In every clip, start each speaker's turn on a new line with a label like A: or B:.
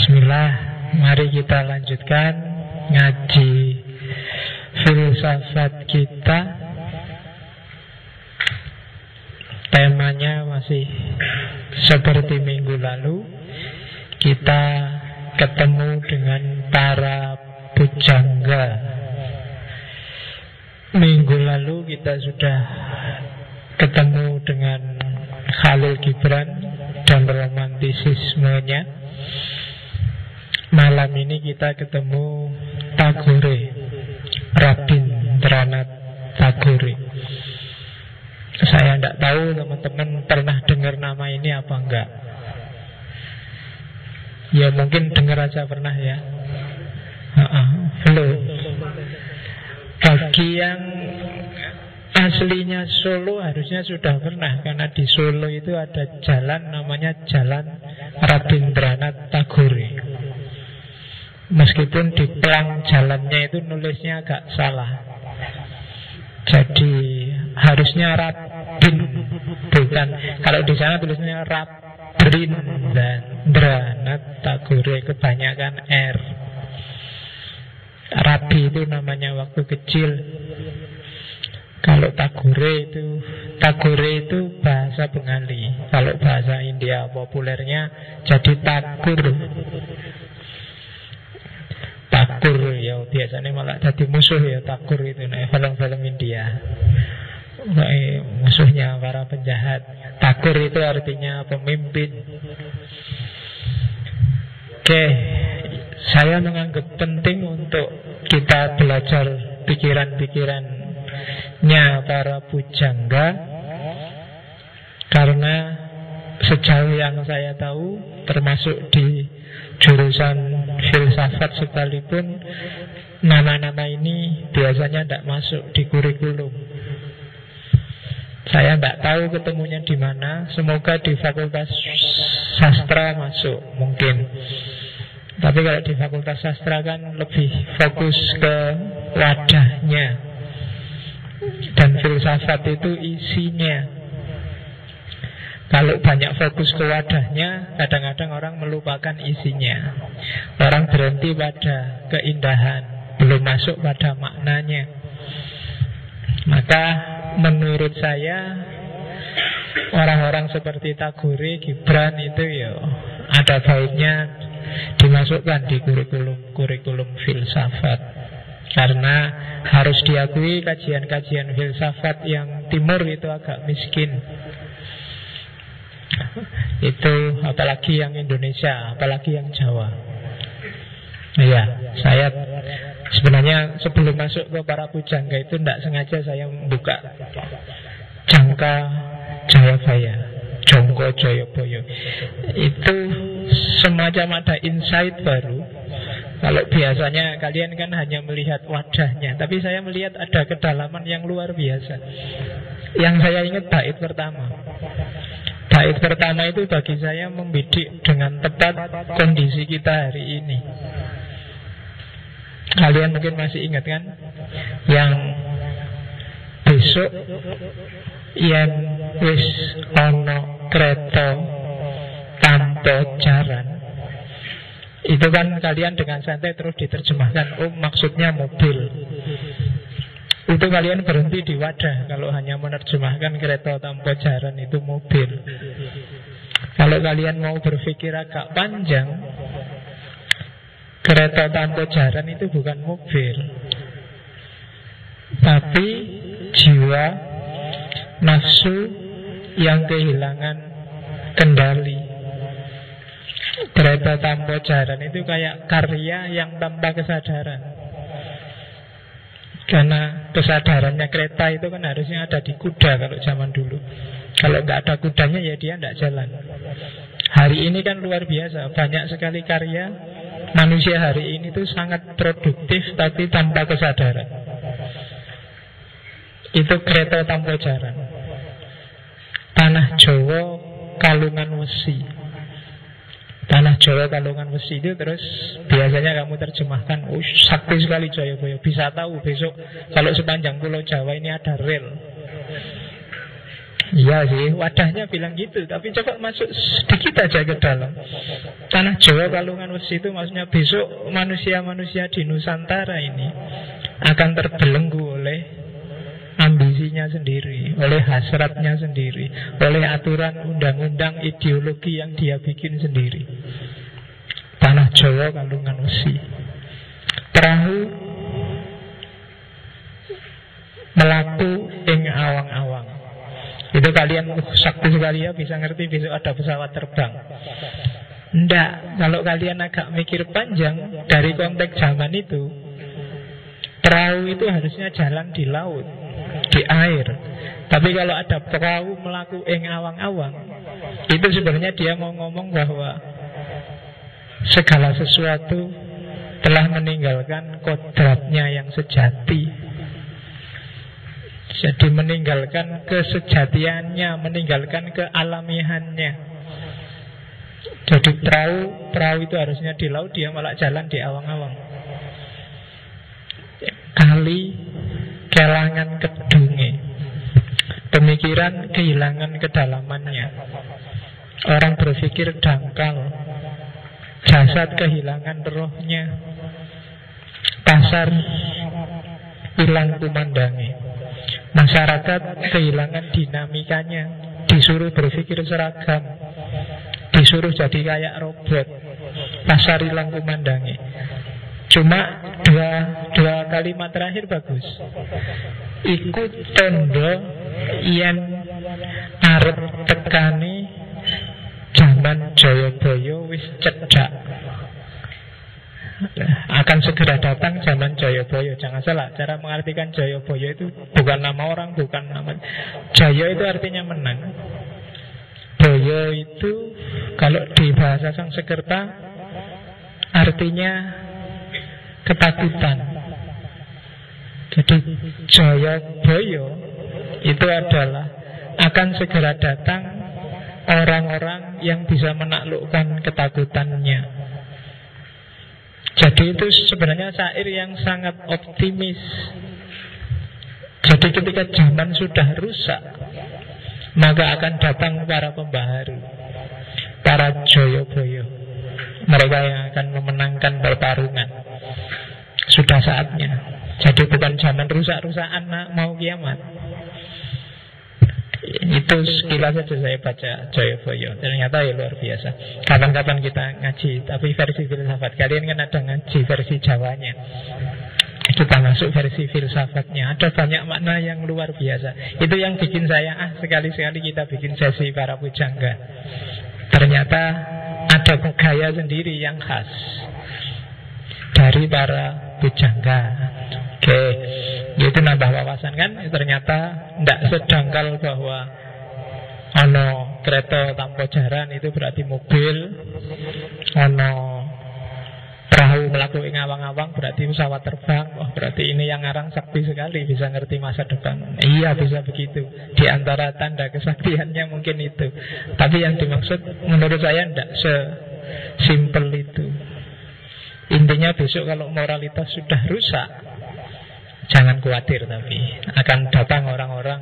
A: Bismillah, mari kita lanjutkan ngaji filsafat kita. Temanya masih seperti minggu lalu. Kita ketemu dengan para pujangga. Minggu lalu kita sudah ketemu dengan Khalil Gibran dan romantisismenya. Malam ini kita ketemu Tagore, Rabindranath Tagore. Saya tidak tahu teman-teman pernah dengar nama ini apa enggak. Ya mungkin dengar aja pernah ya. Belum. Bagi yang aslinya Solo harusnya sudah pernah, karena di Solo itu ada jalan namanya Jalan Rabindranath Tagore. Meskipun di pelang jalannya itu nulisnya agak salah. Jadi harusnya Rabin, bukan. Kalau di sana tulisnya Rabindranath Tagore, kebanyakan R. Rabi itu namanya waktu kecil. Kalau Tagore itu bahasa Bengali. Kalau bahasa India populernya jadi Takur. Takur ya biasanya malah jadi musuh ya Takur itu, nah film-film India. Musuhnya para penjahat. Takur itu artinya pemimpin. Oke, saya menganggap penting untuk kita belajar pikiran-pikirannya para pujangga, karena sejauh yang saya tahu, termasuk di jurusan filsafat sekalipun, nama-nama ini biasanya tidak masuk di kurikulum. Saya tidak tahu ketemunya di mana. Semoga di Fakultas Sastra masuk mungkin. Tapi kalau di Fakultas Sastra kan lebih fokus ke wadahnya, dan filsafat itu isinya. Kalau banyak fokus ke wadahnya, kadang-kadang orang melupakan isinya. Orang berhenti pada keindahan, belum masuk pada maknanya. Maka menurut saya, orang-orang seperti Tagore, Gibran itu ya ada baiknya dimasukkan di kurikulum filsafat. Karena harus diakui kajian-kajian filsafat yang timur itu agak miskin. Itu apalagi yang Indonesia, apalagi yang Jawa. Iya, saya sebenarnya sebelum masuk ke para pujangga itu tidak sengaja saya membuka Jangka Jayabaya, Jongko Joyoboyo. Itu semacam ada insight baru. Kalau biasanya kalian kan hanya melihat wadahnya, tapi saya melihat ada kedalaman yang luar biasa. Yang saya ingat bait pertama. Bait pertama itu bagi saya membidik dengan tepat kondisi kita hari ini. Kalian mungkin masih ingat kan? Yang besok yen wis ana kreta tanpa jaran. Itu kan kalian dengan santai terus diterjemahkan, oh maksudnya mobil. Itu kalian berhenti di wadah kalau hanya menerjemahkan kereta tanpa jaran itu mobil. Kalau kalian mau berpikir agak panjang, kereta tanpa jaran itu bukan mobil, tapi jiwa nafsu yang kehilangan kendali. Kereta tanpa jaran itu kayak karya yang tanpa kesadaran. Karena kesadarannya kereta itu kan harusnya ada di kuda kalau zaman dulu. Kalau nggak ada kudanya ya dia nggak jalan. Hari ini kan luar biasa, banyak sekali karya manusia hari ini tuh sangat produktif tapi tanpa kesadaran. Itu kereta tanpa jalan. Tanah Jawa Kalungan Wesi. Tanah Jawa Kalungan Wesi itu terus biasanya kamu terjemahkan, oh sakti sekali Jayabaya. Bisa tahu besok kalau sepanjang Pulau Jawa ini ada rel. Iya sih, wadahnya bilang gitu. Tapi coba masuk sedikit aja ke dalam. Tanah Jawa Kalungan Wesi itu maksudnya besok manusia-manusia di Nusantara ini akan terbelenggu oleh ambisinya sendiri, oleh hasratnya sendiri, oleh aturan undang-undang ideologi yang dia bikin sendiri. Tanah Jawa Kalungan Wesi. Perahu melaku ing awang-awang. Itu kalian sakti sekali ya, bisa ngerti besok ada pesawat terbang. Enggak, kalau kalian agak mikir panjang dari konteks zaman itu, perahu itu harusnya jalan di laut, di air. Tapi kalau ada perahu melaku ing awang-awang, itu sebenarnya dia mau ngomong bahwa segala sesuatu telah meninggalkan kodratnya yang sejati. Jadi meninggalkan kesejatiannya, meninggalkan kealamihannya. Jadi perahu itu harusnya di laut, dia malah jalan di awang-awang. Kali kelangan kedunge, pemikiran kehilangan kedalamannya. Orang berpikir dangkal, jasad kehilangan rohnya, pasar hilang kumandangi. Masyarakat kehilangan dinamikanya, disuruh berpikir seragam, disuruh jadi kayak robot, pasar hilang kumandangi. Cuma dua kalimat terakhir bagus. Ikut tondo yang arep tekani zaman Jayabaya wis cedak. Akan segera datang zaman Jayabaya. Jangan salah, cara mengartikan Jayabaya itu bukan nama orang, bukan nama. Jaya itu artinya menang. Boyo itu kalau di bahasa Sanskerta artinya ketakutan. Jadi Jayabaya itu adalah akan segera datang orang-orang yang bisa menaklukkan ketakutannya. Jadi itu sebenarnya syair yang sangat optimis. Jadi ketika zaman sudah rusak, maka akan datang para pembaharu, para Jayabaya, mereka yang akan memenangkan pertarungan. Sudah saatnya. Jadi bukan zaman rusak-rusakan mau kiamat. Itu sekilas saja saya baca Jayabaya. Ternyata ya luar biasa. Kapan-kapan kita ngaji, tapi versi filsafat. Kalian kan ada ngaji versi Jawanya, kita masuk versi filsafatnya. Ada banyak makna yang luar biasa. Itu yang bikin saya sekali-sekali kita bikin sesi para pujangga. Ternyata ada gaya sendiri yang khas dari para pujangga. Oke, itu nambah wawasan kan. Ternyata tidak sedangkal bahwa ono kereta tanpa jaran itu berarti mobil, ono perahu melaku ing awang-awang berarti pesawat terbang. Wah, berarti ini yang ngarang sakti sekali, bisa ngerti masa depan. Iya, bisa begitu. Di antara tanda kesaktiannya mungkin itu. Tapi yang dimaksud menurut saya tidak sesimpel itu. Intinya besok kalau moralitas sudah rusak, jangan khawatir, tapi akan datang orang-orang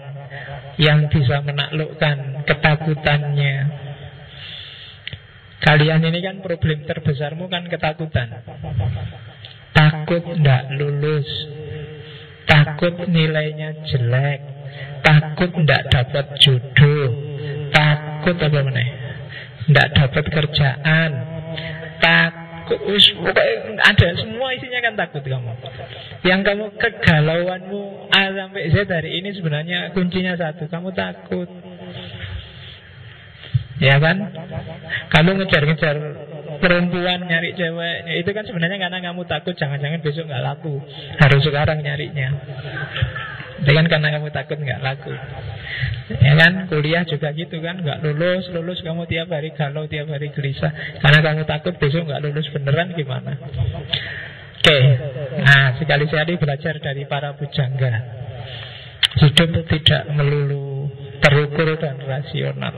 A: yang bisa menaklukkan ketakutannya. Kalian ini kan problem terbesarmu kan ketakutan. Takut tidak lulus, takut nilainya jelek, takut tidak dapat jodoh, takut apa meneh, tidak dapat kerjaan, takut. Ada semua isinya kan takut kamu. Yang kamu kegalauanmu A sampai Z dari ini sebenarnya kuncinya satu, kamu takut. Ya kan? Kamu ngejar-ngejar perempuan, nyari cewek, itu kan sebenarnya karena kamu takut jangan-jangan besok nggak laku, harus sekarang nyarinya. Itu kan karena kamu takut nggak laku. Ya kan, kuliah juga gitu kan, nggak lulus kamu tiap hari galau, tiap hari gelisah karena kamu takut besok nggak lulus beneran gimana. Oke, nah sekali-sekali belajar dari para pujangga. Hidup tidak melulu terukur dan rasional.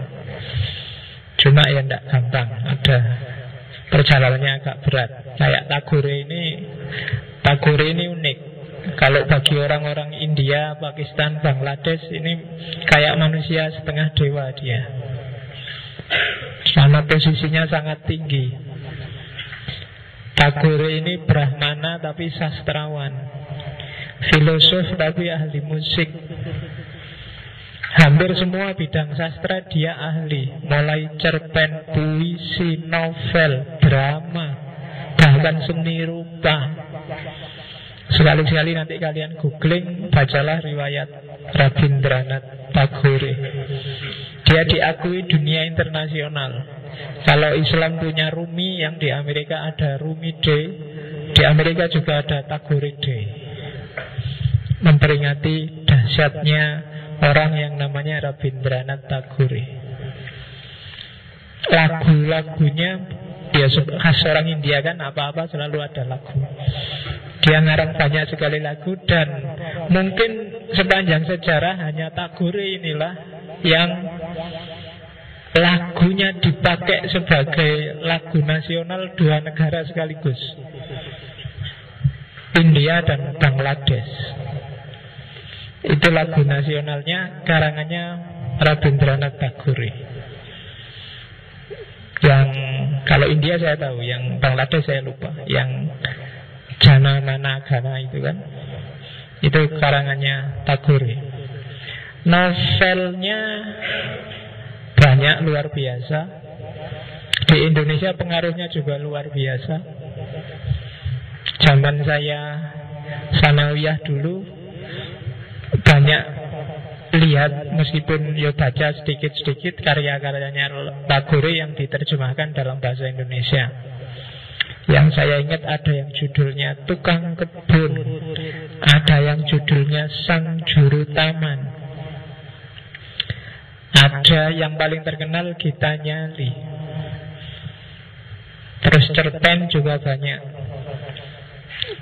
A: Cuma ya tidak gampang, ada perjalanannya agak berat. Kayak Tagore ini unik. Kalau bagi orang-orang India, Pakistan, Bangladesh, ini kayak manusia setengah dewa dia, karena posisinya sangat tinggi. Tagore ini Brahmana tapi sastrawan, filosof tapi ahli musik. Hampir semua bidang sastra dia ahli, mulai cerpen, puisi, novel, drama, bahkan seni rupa. Sekali-sekali nanti kalian googling, bacalah riwayat Rabindranath Tagore. Dia diakui dunia internasional. Kalau Islam punya Rumi, yang di Amerika ada Rumi Day, di Amerika juga ada Tagore Day, memperingati dahsyatnya orang yang namanya Rabindranath Tagore. Lagu-lagunya dia khas orang India kan, apa-apa selalu ada lagu. Dia ngarang banyak sekali lagu, dan mungkin sepanjang sejarah hanya Tagore inilah yang lagunya dipakai sebagai lagu nasional dua negara sekaligus, India dan Bangladesh. Itu lagu nasionalnya, karangannya Rabindranath Tagore. Yang kalau India saya tahu, yang Bangladesh saya lupa. Yang Jana Mana Gana itu kan, itu karangannya Tagore. Novelnya banyak, luar biasa. Di Indonesia pengaruhnya juga luar biasa. Zaman saya sanawiyah dulu banyak lihat, meskipun ya baca sedikit-sedikit karya-karyanya Tagore yang diterjemahkan dalam bahasa Indonesia. Yang saya ingat ada yang judulnya Tukang Kebun, ada yang judulnya Sang Juru Taman, ada yang paling terkenal Gita Nyali. Terus cerpen juga banyak.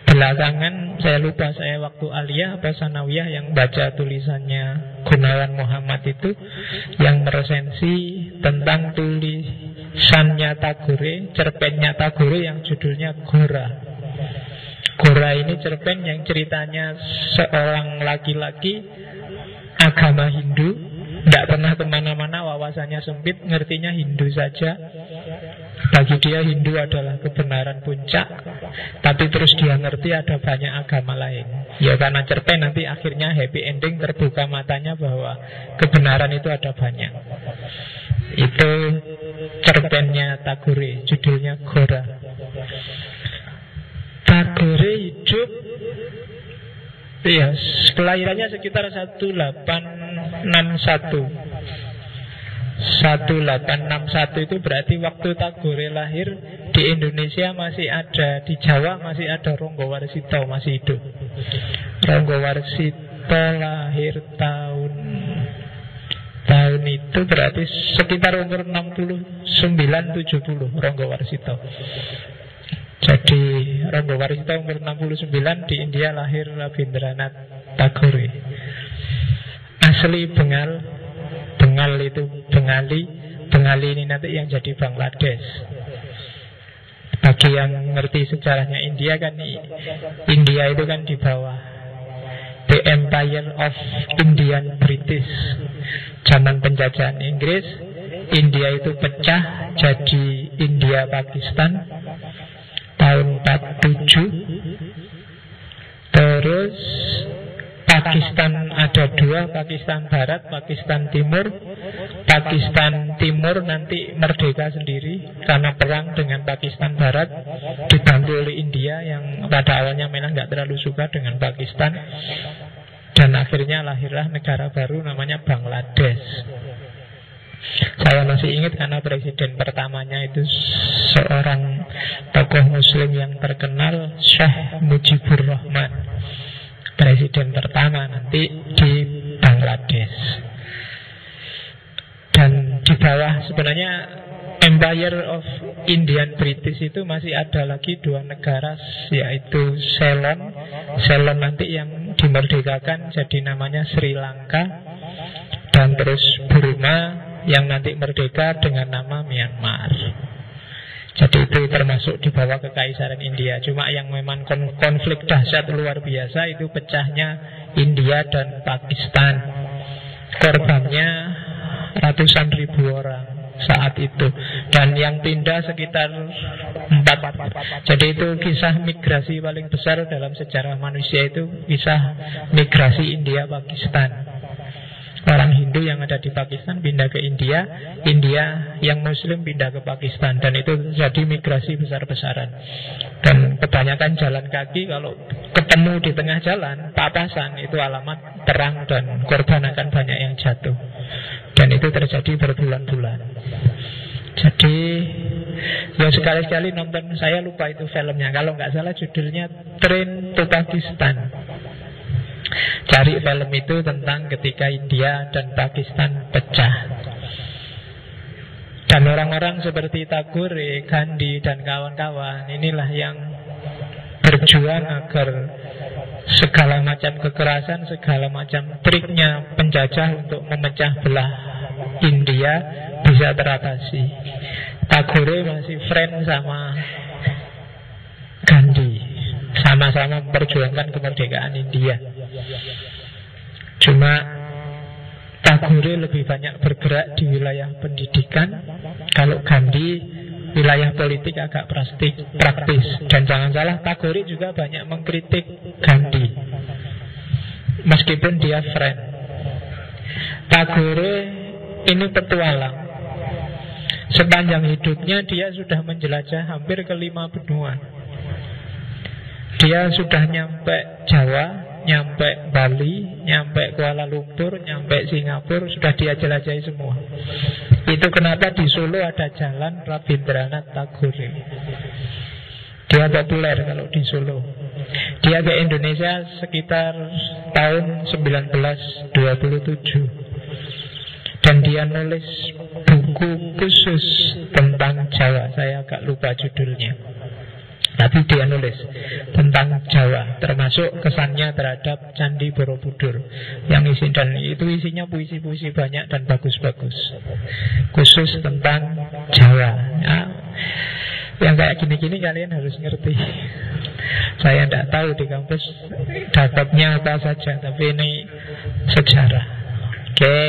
A: Belakangan saya lupa, saya waktu aliyah apa sanawiyah yang baca tulisannya Gunawan Muhammad itu, yang meresensi tentang tulisannya Tagore, cerpennya Tagore yang judulnya Gora. Gora ini cerpen yang ceritanya seorang laki-laki agama Hindu, tidak pernah kemana-mana, wawasannya sempit, ngertinya Hindu saja. Bagi dia Hindu adalah kebenaran puncak, tapi terus dia ngerti ada banyak agama lain. Ya karena cerpen nanti akhirnya happy ending, terbuka matanya bahwa kebenaran itu ada banyak. Itu cerpennya Tagore, judulnya Gora. Tagore hidup, ya, kelahirannya sekitar 1861 itu berarti waktu Tagore lahir di Indonesia masih ada, di Jawa masih ada Ronggo Warsito masih hidup. Ronggo Warsito lahir tahun itu berarti sekitar umur 69-70 Ronggo Warsito. Jadi Ronggo Warsito umur 69, di India lahir Rabindranath Tagore. Asli Bengal itu Bengali ini nanti yang jadi Bangladesh. Bagi yang ngerti sejarahnya India kan, India itu kan di bawah The Empire of Indian British. Zaman penjajahan Inggris, India itu pecah jadi India Pakistan tahun 47. Terus Pakistan ada dua, Pakistan Barat, Pakistan Timur. Pakistan Timur nanti merdeka sendiri karena perang dengan Pakistan Barat, dibantu oleh India yang pada awalnya memang nggak terlalu suka dengan Pakistan. Dan akhirnya lahirlah negara baru namanya Bangladesh. Saya masih ingat karena presiden pertamanya itu seorang tokoh muslim yang terkenal, Syekh Mujibur Rahman. Presiden pertama nanti di Bangladesh. Dan di bawah sebenarnya Empire of Indian British itu masih ada lagi dua negara, yaitu Ceylon. Ceylon nanti yang dimerdekakan jadi namanya Sri Lanka. Dan terus Burma yang nanti merdeka dengan nama Myanmar. Jadi itu termasuk di bawah kekaisaran India. Cuma yang memang konflik dahsyat luar biasa itu pecahnya India dan Pakistan. Korbannya ratusan ribu orang saat itu, dan yang pindah sekitar 4. Jadi itu kisah migrasi paling besar dalam sejarah manusia, itu kisah migrasi India Pakistan. Orang Hindu yang ada di Pakistan pindah ke India, India yang Muslim pindah ke Pakistan, dan itu jadi migrasi besar-besaran. Dan kebanyakan jalan kaki, kalau ketemu di tengah jalan papasan, itu alamat perang dan korban akan banyak yang jatuh. Dan itu terjadi berbulan-bulan. Jadi ya sekali-sekali nonton, saya lupa itu filmnya, kalau nggak salah judulnya Train to Pakistan. Cari film itu tentang ketika India dan Pakistan pecah. Dan orang-orang seperti Tagore, Gandhi dan kawan-kawan inilah yang berjuang agar segala macam kekerasan, segala macam triknya penjajah untuk memecah belah India bisa teratasi. Tagore masih friend sama Gandhi, sama-sama memperjuangkan kemerdekaan India. Cuma Tagore lebih banyak bergerak di wilayah pendidikan, kalau Gandhi wilayah politik agak praktis. Dan jangan salah, Tagore juga banyak mengkritik Gandhi meskipun dia friend. Tagore ini petualang. Sepanjang hidupnya dia sudah menjelajah hampir ke 5 benua. Dia sudah nyampe Jawa, nyampe Bali, nyampe Kuala Lumpur, nyampe Singapura, sudah dia jelajahi semua. Itu kenapa di Solo ada jalan Rabindranath Tagore. Dia populer kalau di Solo. Dia ke Indonesia sekitar tahun 1927. Dan dia nulis buku khusus tentang Jawa. Saya agak lupa judulnya, tapi dia nulis tentang Jawa, termasuk kesannya terhadap Candi Borobudur yang dan itu isinya puisi-puisi banyak dan bagus-bagus, khusus tentang Jawa. Ya, yang kayak gini-gini kalian harus ngerti. Saya tidak tahu di kampus dapatnya apa saja, tapi ini sejarah. Oke.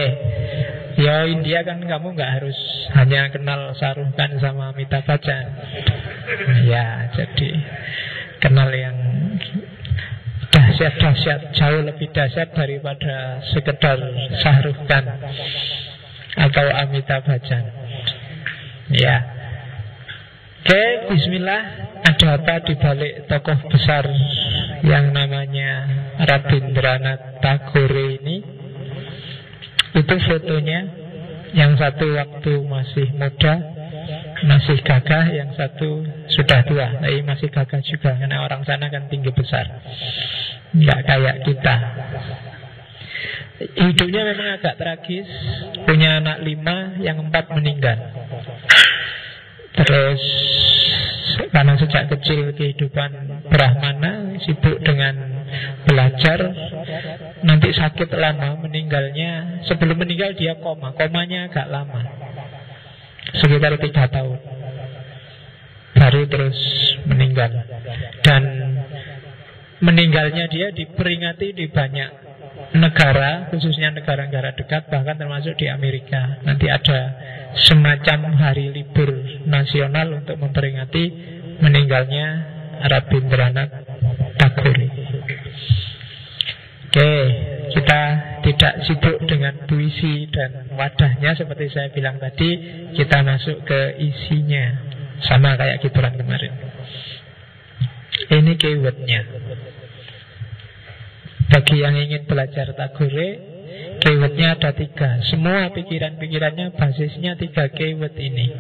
A: Ya India kan kamu nggak harus hanya kenal Shah Rukh Khan sama Amitabh Bachchan. Ya, jadi kenal yang dahsyat-dahsyat, jauh lebih dahsyat daripada sekedar Shah Rukh Khan atau Amitabh Bachchan. Ya. Oke, bismillah. Ada apa di balik tokoh besar yang namanya Rabindranath Tagore ini? Itu fotonya. Yang satu waktu masih muda, masih gagah, yang satu sudah tua, tapi masih gagah juga. Karena orang sana kan tinggi besar, nggak kayak kita. Hidupnya memang agak tragis. Punya anak 5, yang 4 meninggal. Terus karena sejak kecil kehidupan Brahmana, sibuk dengan belajar, nanti sakit lama, meninggalnya. Sebelum meninggal dia komanya agak lama, sekitar 3 tahun, baru terus meninggal. Dan meninggalnya dia diperingati di banyak negara, khususnya negara-negara dekat, bahkan termasuk di Amerika. Nanti ada semacam hari libur nasional untuk memperingati meninggalnya Rabindranath Tagore. Oke, kita tidak sibuk dengan puisi dan wadahnya seperti saya bilang tadi. Kita masuk ke isinya, sama kayak gituran kemarin. Ini keywordnya. Bagi yang ingin belajar Tagore, keywordnya ada 3. Semua pikiran-pikirannya basisnya 3 keyword ini.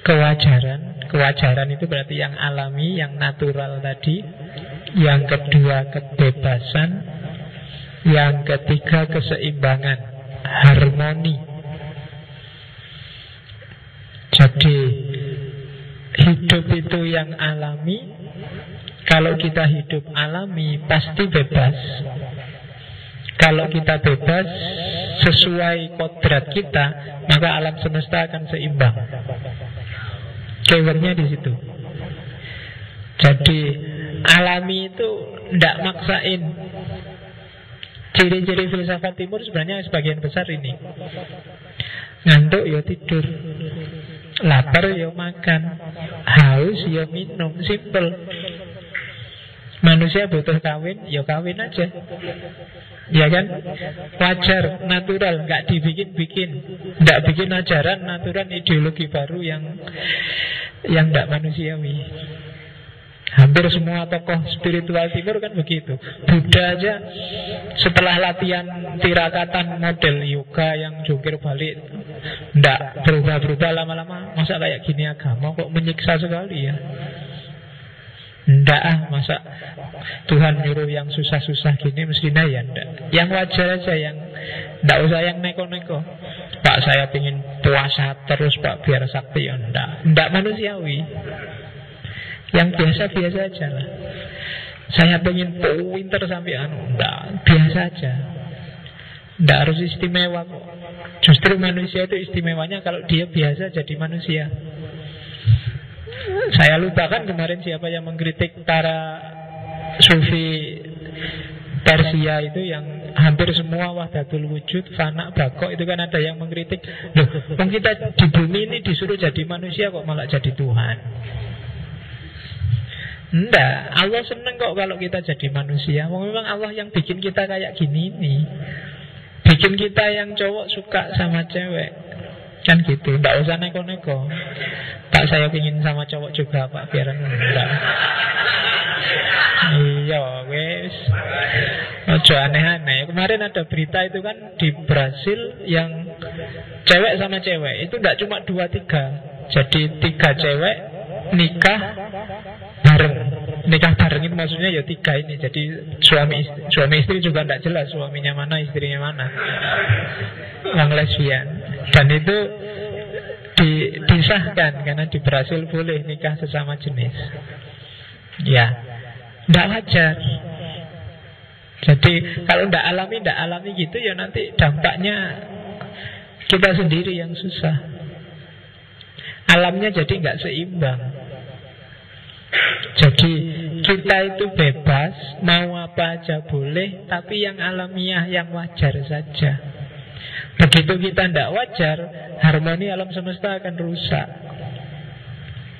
A: Kewajaran itu berarti yang alami, yang natural tadi. Yang kedua kebebasan. Yang ketiga keseimbangan, harmoni. Jadi hidup itu yang alami. Kalau kita hidup alami pasti bebas. Kalau kita bebas sesuai kodrat kita, maka alam semesta akan seimbang. Keywordnya di situ. Jadi alami itu tidak maksain. Ciri-ciri filsafat timur sebenarnya sebagian besar ini. Ngantuk ya tidur, lapar ya makan, haus ya minum. Simple. Manusia butuh kawin, ya kawin aja. Ya kan? Wajar, natural, nggak dibikin-bikin. Nggak bikin ajaran, natural, ideologi baru yang nggak manusiawi. Hampir semua tokoh spiritual timur kan begitu. Buddha aja setelah latihan tirakatan model yoga yang jungkir balik, nggak berubah-berubah lama-lama. Masa kayak gini agama kok menyiksa sekali ya. Nggak masa Tuhan nyuruh yang susah-susah gini mestinya ya ndak. Yang wajar aja, yang ndak usah yang neko-neko. Pak saya pingin puasa terus Pak biar sakti ya ndak manusiawi. Yang biasa-biasa aja lah. Saya pengen pinter sampai ndak, biasa aja. Ndak harus istimewa kok. Justru manusia itu istimewanya kalau dia biasa jadi manusia. Saya lupa kan kemarin siapa yang mengkritik para sufi Persia itu yang hampir semua wahdatul wujud, fana, bakok, itu kan ada yang mengkritik. Loh, kita di bumi ini disuruh jadi manusia kok malah jadi Tuhan. Enggak, Allah seneng kok kalau kita jadi manusia. Memang Allah yang bikin kita kayak gini nih. Bikin kita yang cowok suka sama cewek. Kan gitu, enggak usah neko-neko. Pak saya pingin sama cowok juga Pak, biar enggak. Iya wes, ojo aneh-aneh. Kemarin ada berita itu kan di Brasil yang cewek sama cewek itu enggak cuma 2-3. Jadi 3 cewek nikah bareng. Nikah bareng itu maksudnya ya 3 ini. Jadi suami istri juga enggak jelas suaminya mana, istrinya mana. Yang lesbian. Dan itu disahkan karena di Brasil boleh nikah sesama jenis. Ya, tidak wajar. Jadi kalau tidak alami gitu ya nanti dampaknya kita sendiri yang susah. Alamnya jadi nggak seimbang. Jadi kita itu bebas, mau apa aja boleh, tapi yang alamiah, yang wajar saja. Begitu kita tidak wajar, harmoni alam semesta akan rusak.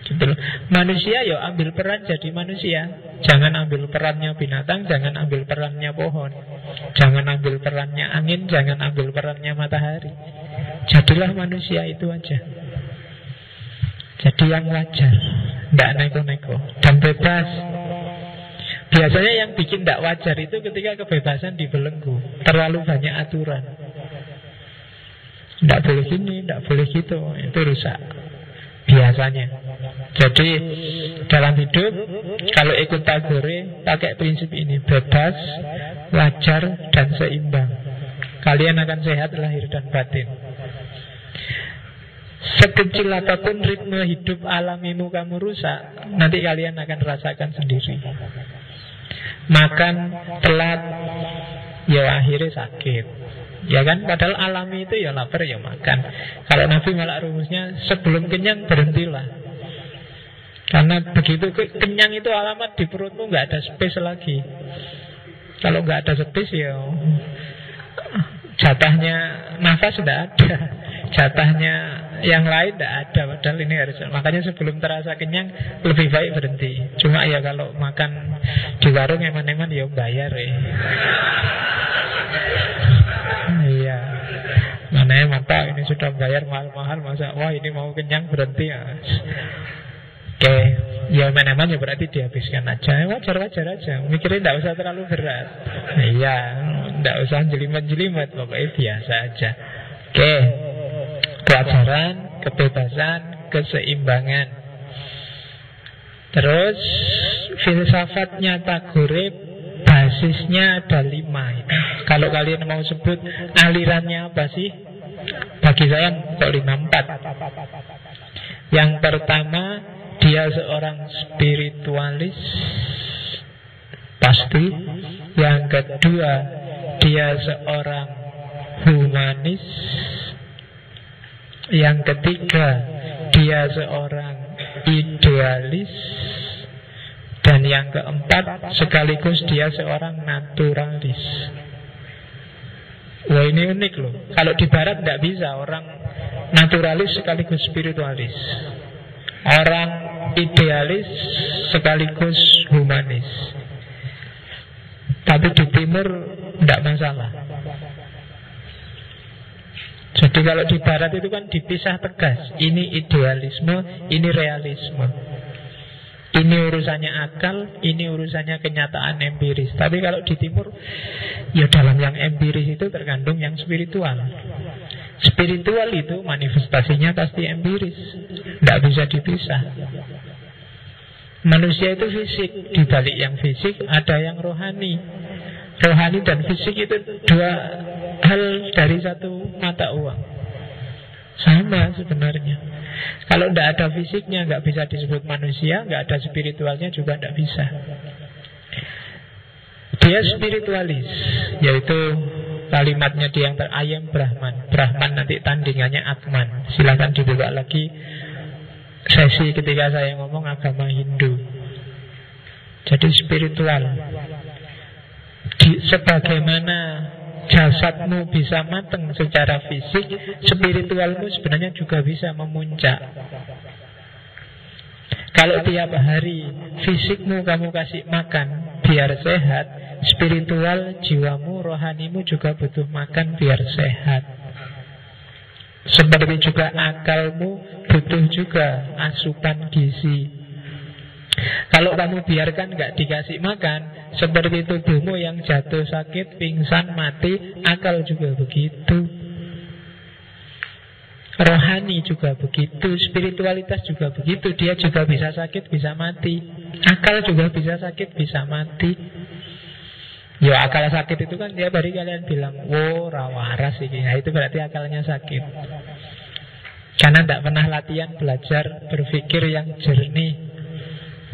A: Gitu. Manusia ya ambil peran jadi manusia. Jangan ambil perannya binatang, jangan ambil perannya pohon, jangan ambil perannya angin, jangan ambil perannya matahari. Jadilah manusia itu aja. Jadi yang wajar, tidak neko-neko dan bebas. Biasanya yang bikin tidak wajar itu ketika kebebasan dibelenggu, terlalu banyak aturan. Tidak boleh gini, tidak boleh gitu, itu rusak biasanya. Jadi dalam hidup kalau ikut Tagore pakai prinsip ini, bebas, wajar, dan seimbang. Kalian akan sehat lahir dan batin. Sekecil apapun ritme hidup alamimu kamu rusak, nanti kalian akan rasakan sendiri. Makan telat, ya akhirnya sakit. Ya kan, padahal alami itu ya lapar ya makan. Kalau Nabi malah rumusnya sebelum kenyang berhentilah. Karena begitu kenyang itu alamat di perutmu nggak ada space lagi. Kalau nggak ada space ya jatahnya nafas sudah ada, jatahnya yang lain tidak ada. Padahal ini harus, makanya sebelum terasa kenyang lebih baik berhenti. Cuma ya kalau makan di warung eman-eman ya bayar ya. Iya, mana mata ini sudah bayar mahal-mahal, masa wah ini mau kenyang berhenti ya. Oke, ya mana-mana ya berarti dihabiskan aja. Wajar-wajar aja, mikirnya tidak usah terlalu berat. Iya, tidak usah jelimet-jelimet, pokoknya biasa aja. Oke, kewajaran, kebebasan, keseimbangan. Terus filsafatnya Tagore basisnya ada 5. Kalau kalian mau sebut alirannya apa sih? Bagi saya kok 5-4. Yang pertama, dia seorang spiritualis pasti. Yang kedua, dia seorang humanis. Yang ketiga, dia seorang idealis, dan yang keempat sekaligus dia seorang naturalis. Wah, ini unik loh. Kalau di barat tidak bisa orang naturalis sekaligus spiritualis, orang idealis sekaligus humanis. Tapi di timur tidak masalah. Jadi kalau di barat itu kan dipisah tegas. Ini idealisme, ini realisme. Ini urusannya akal, ini urusannya kenyataan empiris. Tapi kalau di timur, ya dalam yang empiris itu terkandung yang spiritual. Spiritual itu manifestasinya pasti empiris, tidak bisa dipisah. Manusia itu fisik, di balik yang fisik ada yang rohani. Rohani dan fisik itu dua hal dari satu mata uang. Sama sebenarnya. Kalau tidak ada fisiknya nggak bisa disebut manusia, nggak ada spiritualnya juga tidak bisa. Dia spiritualis, yaitu kalimatnya dia yang ayam Brahman. Brahman nanti tandingannya Atman. Silakan dibuka lagi sesi ketika saya ngomong agama Hindu. Jadi spiritual. Sebagaimana jasadmu bisa matang secara fisik, spiritualmu sebenarnya juga bisa memuncak. Kalau tiap hari fisikmu kamu kasih makan biar sehat, spiritual jiwamu, rohanimu juga butuh makan biar sehat. Seperti juga akalmu butuh juga asupan gizi. Kalau kamu biarkan nggak dikasih makan, seperti tubuhmu yang jatuh sakit, pingsan, mati, akal juga begitu. Rohani juga begitu, spiritualitas juga begitu. Dia juga bisa sakit, bisa mati. Akal juga bisa sakit, bisa mati. Ya akal sakit itu kan tiap hari kalian bilang, wow rawaras ini. Nah, itu berarti akalnya sakit. Karena tidak pernah latihan belajar berpikir yang jernih.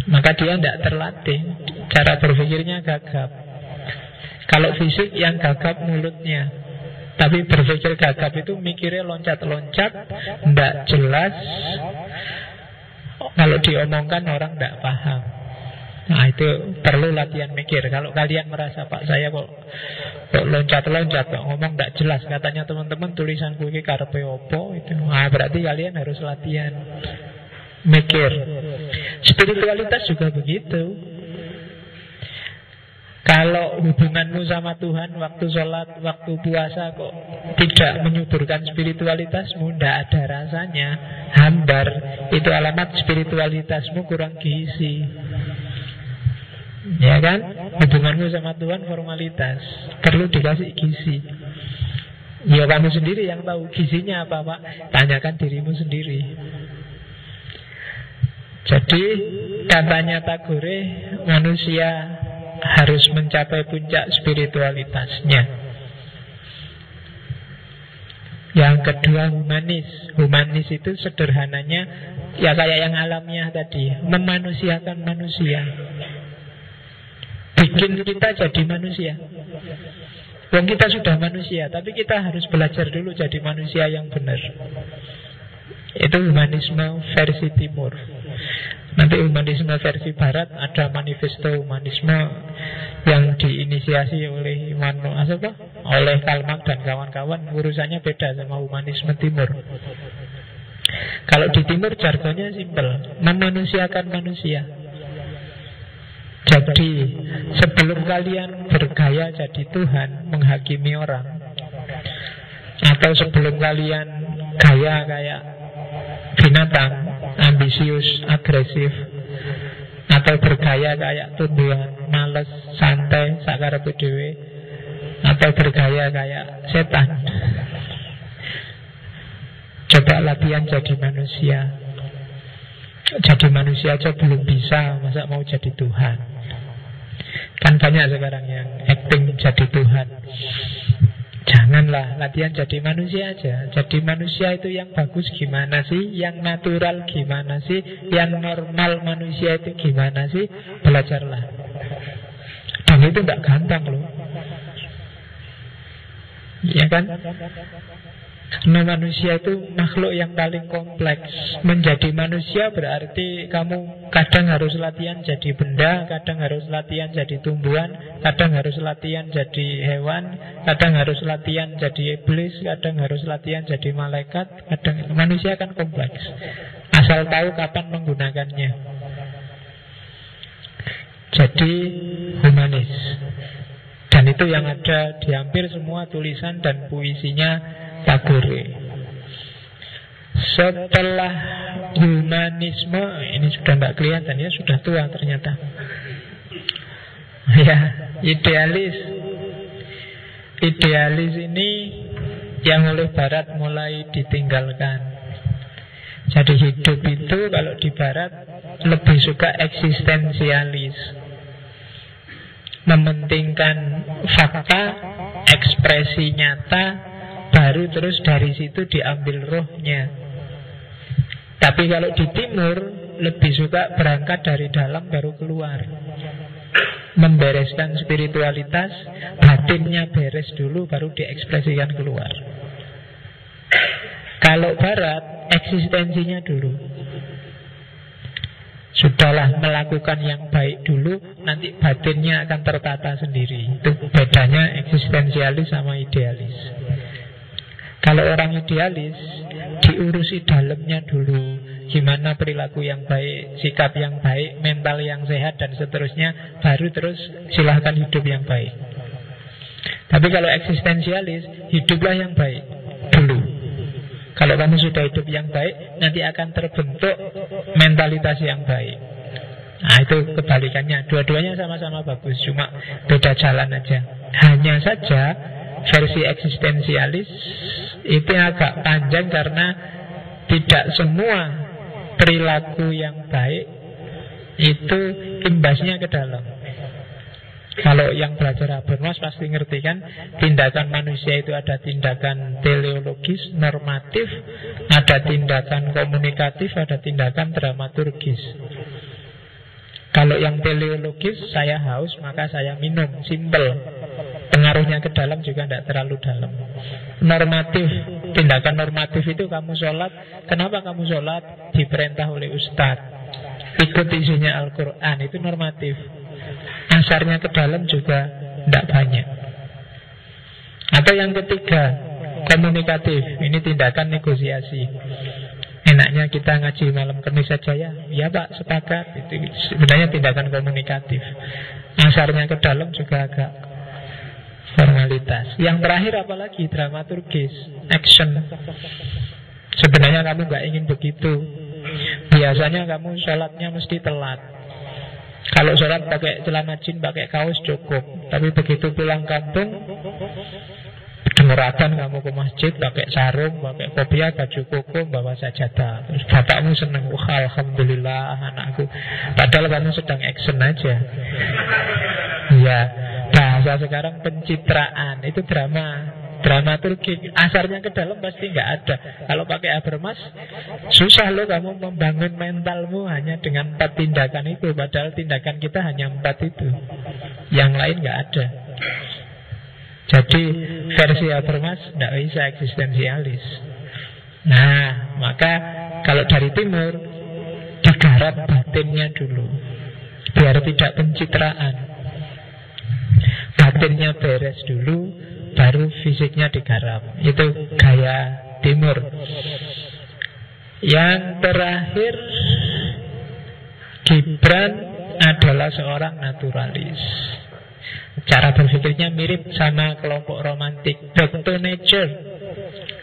A: Maka dia tidak terlatih. Cara berpikirnya gagap. Kalau fisik yang gagap mulutnya, tapi berpikir gagap itu mikirnya loncat-loncat, tidak jelas. Kalau diomongkan orang tidak paham. Nah itu perlu latihan mikir. Kalau kalian merasa Pak saya kok loncat-loncat, kok ngomong tidak jelas, katanya teman-teman tulisanku ini karepe opo itu, nah berarti kalian harus latihan mikir. Spiritualitas juga begitu. Kalau hubunganmu sama Tuhan, waktu sholat, waktu puasa kok tidak menyuburkan spiritualitasmu, tidak ada rasanya, hambar, itu alamat spiritualitasmu kurang gizi. Ya kan? Hubunganmu sama Tuhan formalitas, perlu dikasih gizi. Ya kamu sendiri yang tahu gizinya apa Pak. Tanyakan dirimu sendiri. Jadi katanya Tagore, manusia harus mencapai puncak spiritualitasnya. Yang kedua humanis. Humanis itu sederhananya ya kayak yang alamiah tadi, memanusiakan manusia, bikin kita jadi manusia. Wong kita sudah manusia, tapi kita harus belajar dulu jadi manusia yang benar. Itu humanisme versi timur. Nanti humanisme versi barat ada manifesto humanisme yang diinisiasi oleh oleh Karl Marx dan kawan-kawan. Urusannya beda sama humanisme timur. Kalau di timur jargonnya simpel, memanusiakan manusia. Jadi sebelum kalian bergaya jadi Tuhan, menghakimi orang, atau sebelum kalian gaya kayak binatang, ambisius, agresif, atau bergaya kayak tumbuhan, males, santai, sakarepe dhewe, atau bergaya kayak setan, coba latihan jadi manusia. Jadi manusia aja belum bisa, masa mau jadi Tuhan? Kan banyak sekarang yang acting jadi Tuhan. Janganlah, latihan jadi manusia aja. Jadi manusia itu yang bagus gimana sih? Yang natural gimana sih? Yang normal manusia itu gimana sih? Belajarlah. Dan itu gak gampang loh. Iya kan? Karena manusia itu makhluk yang paling kompleks. Menjadi manusia berarti kamu kadang harus latihan jadi benda, kadang harus latihan jadi tumbuhan, kadang harus latihan jadi hewan, kadang harus latihan jadi iblis, kadang harus latihan jadi malaikat. Kadang manusia kan kompleks, asal tahu kapan menggunakannya. Jadi humanis. Dan itu yang ada di hampir semua tulisan dan puisinya Tagore. Setelah humanisme, ini sudah tidak kelihatan ya, sudah tua ternyata. Ya, idealis. Idealis ini yang oleh Barat mulai ditinggalkan. Jadi hidup itu kalau di Barat lebih suka eksistensialis, mementingkan fakta, ekspresi nyata, baru terus dari situ diambil rohnya. Tapi kalau di Timur lebih suka berangkat dari dalam baru keluar, membereskan spiritualitas, batinnya beres dulu baru diekspresikan keluar. Kalau Barat eksistensinya dulu. Sudahlah melakukan yang baik dulu, nanti batinnya akan tertata sendiri. Itu bedanya eksistensialis sama idealis. Kalau orang idealis diurusi dalamnya dulu, gimana perilaku yang baik, sikap yang baik, mental yang sehat dan seterusnya, baru terus silahkan hidup yang baik. Tapi kalau eksistensialis, hiduplah yang baik dulu. Kalau kamu sudah hidup yang baik, nanti akan terbentuk mentalitas yang baik. Nah itu kebalikannya. Dua-duanya sama-sama bagus, cuma beda jalan aja. Hanya saja versi eksistensialis itu agak panjang karena tidak semua perilaku yang baik itu imbasnya ke dalam. Kalau yang belajar Habermas pasti ngerti kan, tindakan manusia itu ada tindakan teleologis, normatif, ada tindakan komunikatif, ada tindakan dramaturgis. Kalau yang teleologis, saya haus maka saya minum, simple. Pengaruhnya ke dalam juga tidak terlalu dalam. Normatif, tindakan normatif itu kamu sholat. Kenapa kamu sholat? Diperintah oleh ustadz. Ikut isinya Al-Quran, itu normatif. Asarnya ke dalam juga tidak banyak. Atau yang ketiga, komunikatif. Ini tindakan negosiasi. Enaknya kita ngaji malam Kamis saja ya. Ya Pak, sepakat. Itu sebenarnya tindakan komunikatif. Asarnya ke dalam juga agak formalitas. Yang terakhir apalagi dramaturgis, action. Sebenarnya kamu nggak ingin begitu. Biasanya kamu sholatnya mesti telat. Kalau sholat pakai celana jin, pakai kaos cukup. Tapi begitu pulang kampung, dengaratan kamu ke masjid pakai sarung, pakai kopiah, baju koko, bawa sajadah. Terus bapakmu senang, alhamdulillah anakku. Padahal kamu sedang action aja. Ya, bahasa sekarang pencitraan, itu drama. Dramaturgi, asarnya ke dalam pasti nggak ada. Kalau pakai Habermas, susah loh kamu membangun mentalmu hanya dengan 4 tindakan itu. Padahal tindakan kita hanya 4 itu. Yang lain nggak ada. Jadi versi Habermas nggak bisa eksistensialis. Nah, maka kalau dari Timur digarap batinnya dulu, biar tidak pencitraan. Batinnya beres dulu, baru fisiknya digarap. Itu gaya Timur. Yang terakhir, Gibran adalah seorang naturalis. Cara berpikirnya mirip sama kelompok romantik. Back to nature,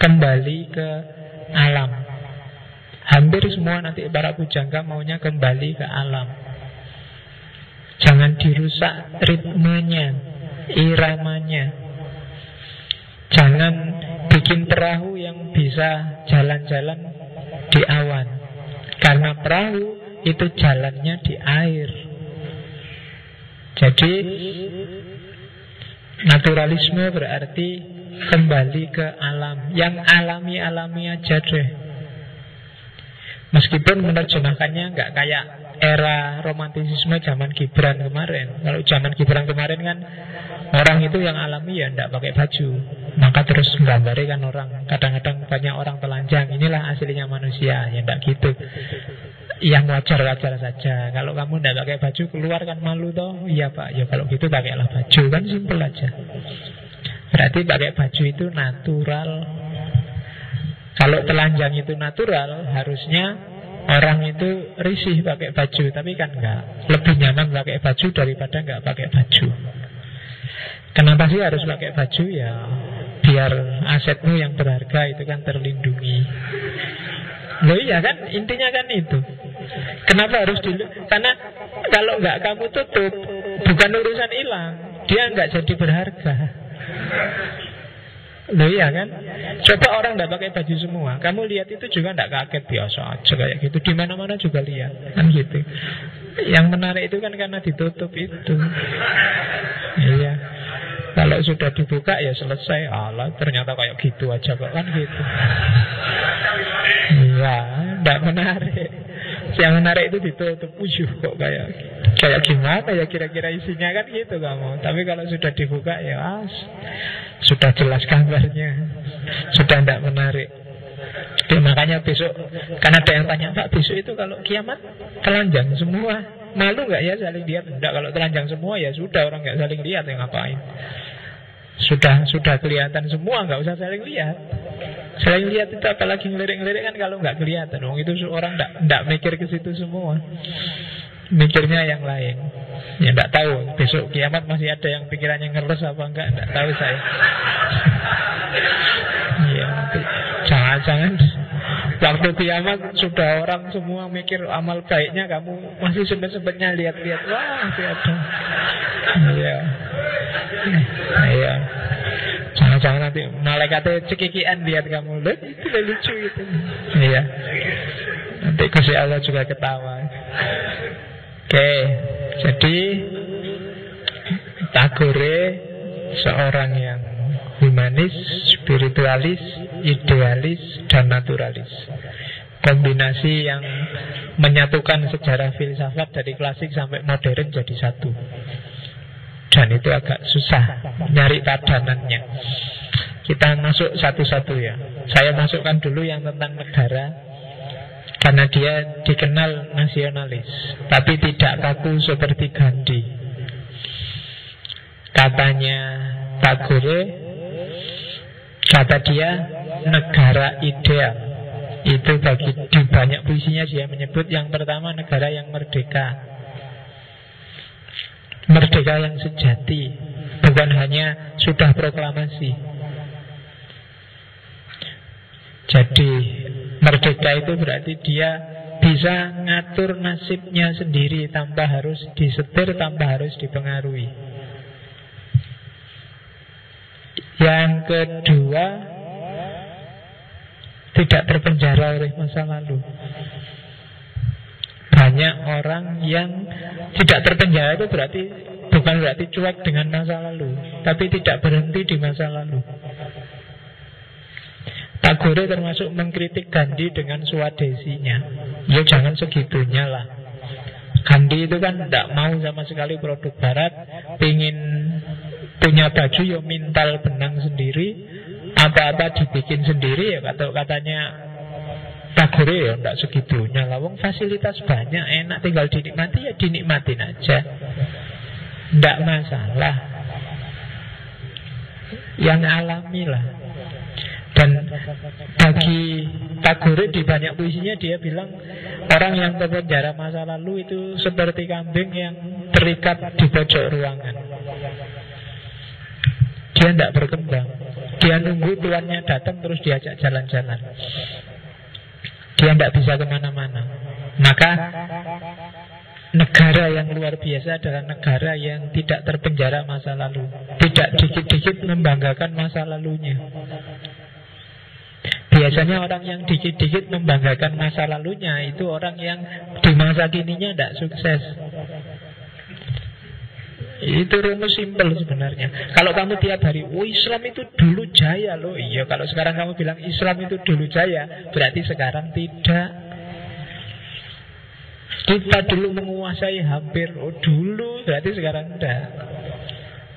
A: kembali ke alam. Hampir semua nanti para pujangga maunya kembali ke alam. Jangan dirusak ritmenya, iramanya. Jangan bikin perahu yang bisa jalan-jalan di awan. Karena perahu itu jalannya di air. Jadi naturalisme berarti kembali ke alam. Yang alami-alami aja deh. Meskipun menerjemahkannya nggak kayak era romantisisme zaman Gibran kemarin. Kalau zaman Gibran kemarin kan orang itu yang alami ya nggak pakai baju. Maka terus gambari kan orang, kadang-kadang banyak orang telanjang, inilah aslinya manusia. Ya enggak gitu. Yang wajar-wajar saja. Kalau kamu tidak pakai baju keluar kan malu toh. Iya Pak, ya kalau gitu pakailah baju. Kan simpel aja. Berarti pakai baju itu natural. Kalau telanjang itu natural, harusnya orang itu risih pakai baju. Tapi kan enggak. Lebih nyaman pakai baju daripada enggak pakai baju. Kenapa sih harus pakai baju? Ya biar asetmu yang berharga itu kan terlindungi. Loh iya kan, intinya kan itu. Kenapa harus dulu? Karena kalau nggak kamu tutup, bukan urusan hilang, dia nggak jadi berharga. Loh iya kan. Coba orang nggak pakai baju semua, kamu lihat itu juga nggak kaget, biasa aja kayak gitu. Di mana-mana juga lihat kan gitu. Yang menarik itu kan karena ditutup itu. Iya. Kalau sudah dibuka ya selesai. Alah, ternyata kayak gitu aja kok, kan gitu. Iya, tidak menarik. Yang menarik itu ditutup. Kok kayak gimana ya kira-kira isinya, kan gitu kamu. Tapi kalau sudah dibuka ya sudah jelas gambarnya. Sudah tidak menarik. Jadi makanya besok, karena ada yang tanya, Pak, besok itu kalau kiamat telanjang semua, malu nggak ya saling lihat? Enggak, kalau telanjang semua ya sudah, orang nggak saling lihat ya ngapain? Sudah kelihatan semua, nggak usah saling lihat. Saling lihat itu apalagi ngelirik-ngelirik kan kalau nggak kelihatan. Itu orang nggak mikir ke situ semua, mikirnya yang lain. Ya nggak tahu besok kiamat masih ada yang pikirannya ngeres apa enggak, nggak tahu saya. Iya, jangan-jangan waktu kiamat sudah orang semua mikir amal baiknya, kamu masih sempet-sempetnya lihat-lihat. Wah, masih ada. Iya. Iya. Jangan-jangan nanti malaikatnya cekikian lihat kamu. Lihat itu lucu gitu. Iya. Nanti Gusti Allah juga ketawa. Oke, jadi Tagore seorang yang humanis, spiritualis, idealis, dan naturalis. Kombinasi yang menyatukan sejarah filsafat dari klasik sampai modern jadi satu. Dan itu agak susah nyari padanannya. Kita masuk satu-satu ya. Saya masukkan dulu yang tentang negara, karena dia dikenal nasionalis, tapi tidak kaku seperti Gandhi. Katanya Tagore, kata dia negara ideal itu di banyak puisinya dia menyebut yang pertama negara yang merdeka. Merdeka yang sejati, bukan hanya sudah proklamasi. Jadi merdeka itu berarti dia bisa ngatur nasibnya sendiri tanpa harus disetir, tanpa harus dipengaruhi. Yang kedua, tidak terpenjara oleh masa lalu. Banyak orang yang tidak terpenjara itu bukan berarti cuek dengan masa lalu, tapi tidak berhenti di masa lalu. Tagore termasuk mengkritik Gandhi dengan swadesinya. Ya jangan segitunya lah. Gandhi itu kan tidak mau sama sekali produk barat, pingin punya baju ya mintal benang sendiri, apa-apa dibikin sendiri ya katanya Tagore ya enggak segitunya lah. Wong fasilitas banyak, enak, tinggal dinikmati ya dinikmatin aja. Enggak masalah. Yang alami lah. Dan bagi Tagore di banyak puisinya dia bilang orang yang terpenjara masa lalu itu seperti kambing yang terikat di pojok ruangan. Dia tidak berkembang. Dia nunggu tuannya datang terus diajak jalan-jalan. Dia tidak bisa kemana-mana. Maka negara yang luar biasa adalah negara yang tidak terpenjara masa lalu, tidak dikit-dikit membanggakan masa lalunya. Biasanya orang yang dikit-dikit membanggakan masa lalunya itu orang yang di masa kininya tidak sukses. Itu rumus simpel sebenarnya. Kalau kamu tiap hari, Islam itu dulu jaya loh. Iya, kalau sekarang kamu bilang Islam itu dulu jaya, berarti sekarang tidak. Kita dulu menguasai hampir, dulu berarti sekarang tidak.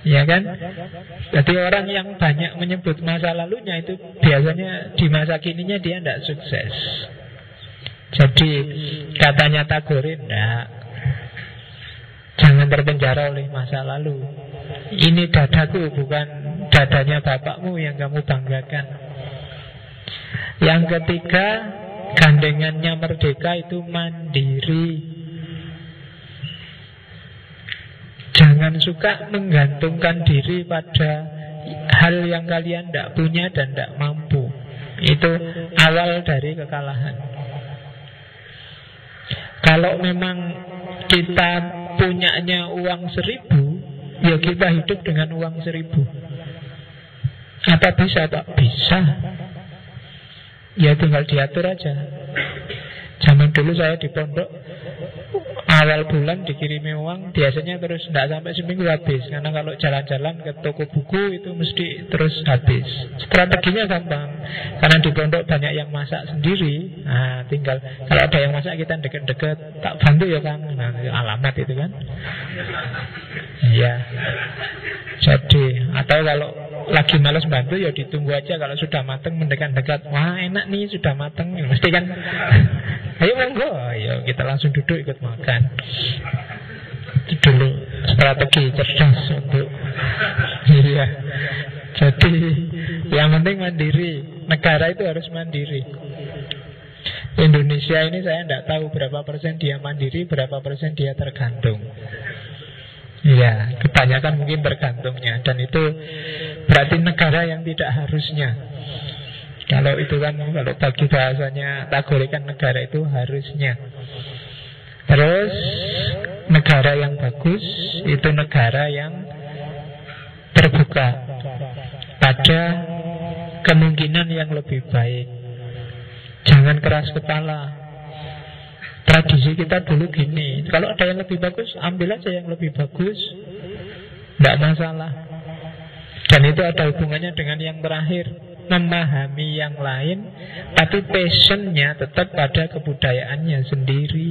A: Ya kan? Jadi orang yang banyak menyebut masa lalunya itu biasanya di masa kininya dia tidak sukses. Jadi katanya Tagore, enggak, jangan terpenjara oleh masa lalu. Ini dadaku, bukan dadanya bapakmu yang kamu banggakan. Yang ketiga, gandengannya merdeka itu mandiri. Jangan suka menggantungkan diri pada hal yang kalian tidak punya dan tidak mampu. Itu awal dari kekalahan. Kalau memang kita punyanya uang 1.000, ya kita hidup dengan uang 1.000. Apa bisa, Pak? Bisa. Ya tinggal diatur aja. Zaman dulu saya di pondok, awal bulan dikirimi uang, biasanya terus tidak sampai seminggu habis. Karena kalau jalan-jalan ke toko buku itu mesti terus habis. Strateginya gampang, karena di pondok banyak yang masak sendiri. Nah, tinggal kalau ada yang masak kita deket-deket, tak bantu ya Kang. Nah, alamat itu kan. Iya. Jadi, atau kalau lagi malas bantu ya ditunggu aja, kalau sudah mateng mendekat-dekat. Wah, enak nih sudah mateng. Mesti kan. Ayo monggo, ayo kita langsung duduk ikut makan. Itu dulu strategi cerdas untuk. Iya. Jadi yang penting mandiri. Negara itu harus mandiri. Indonesia ini saya tidak tahu berapa persen dia mandiri, berapa persen dia tergantung. Iya, kebanyakan mungkin tergantungnya. Dan itu berarti negara yang tidak harusnya. Kalau itu kan, kalau bagi bahasanya Tagore kan negara itu harusnya. Terus negara yang bagus itu negara yang terbuka pada kemungkinan yang lebih baik. Jangan keras kepala. Tradisi kita dulu gini, kalau ada yang lebih bagus, ambil aja yang lebih bagus, tidak masalah. Dan itu ada hubungannya dengan yang terakhir, memahami yang lain, tapi passionnya tetap pada kebudayaannya sendiri.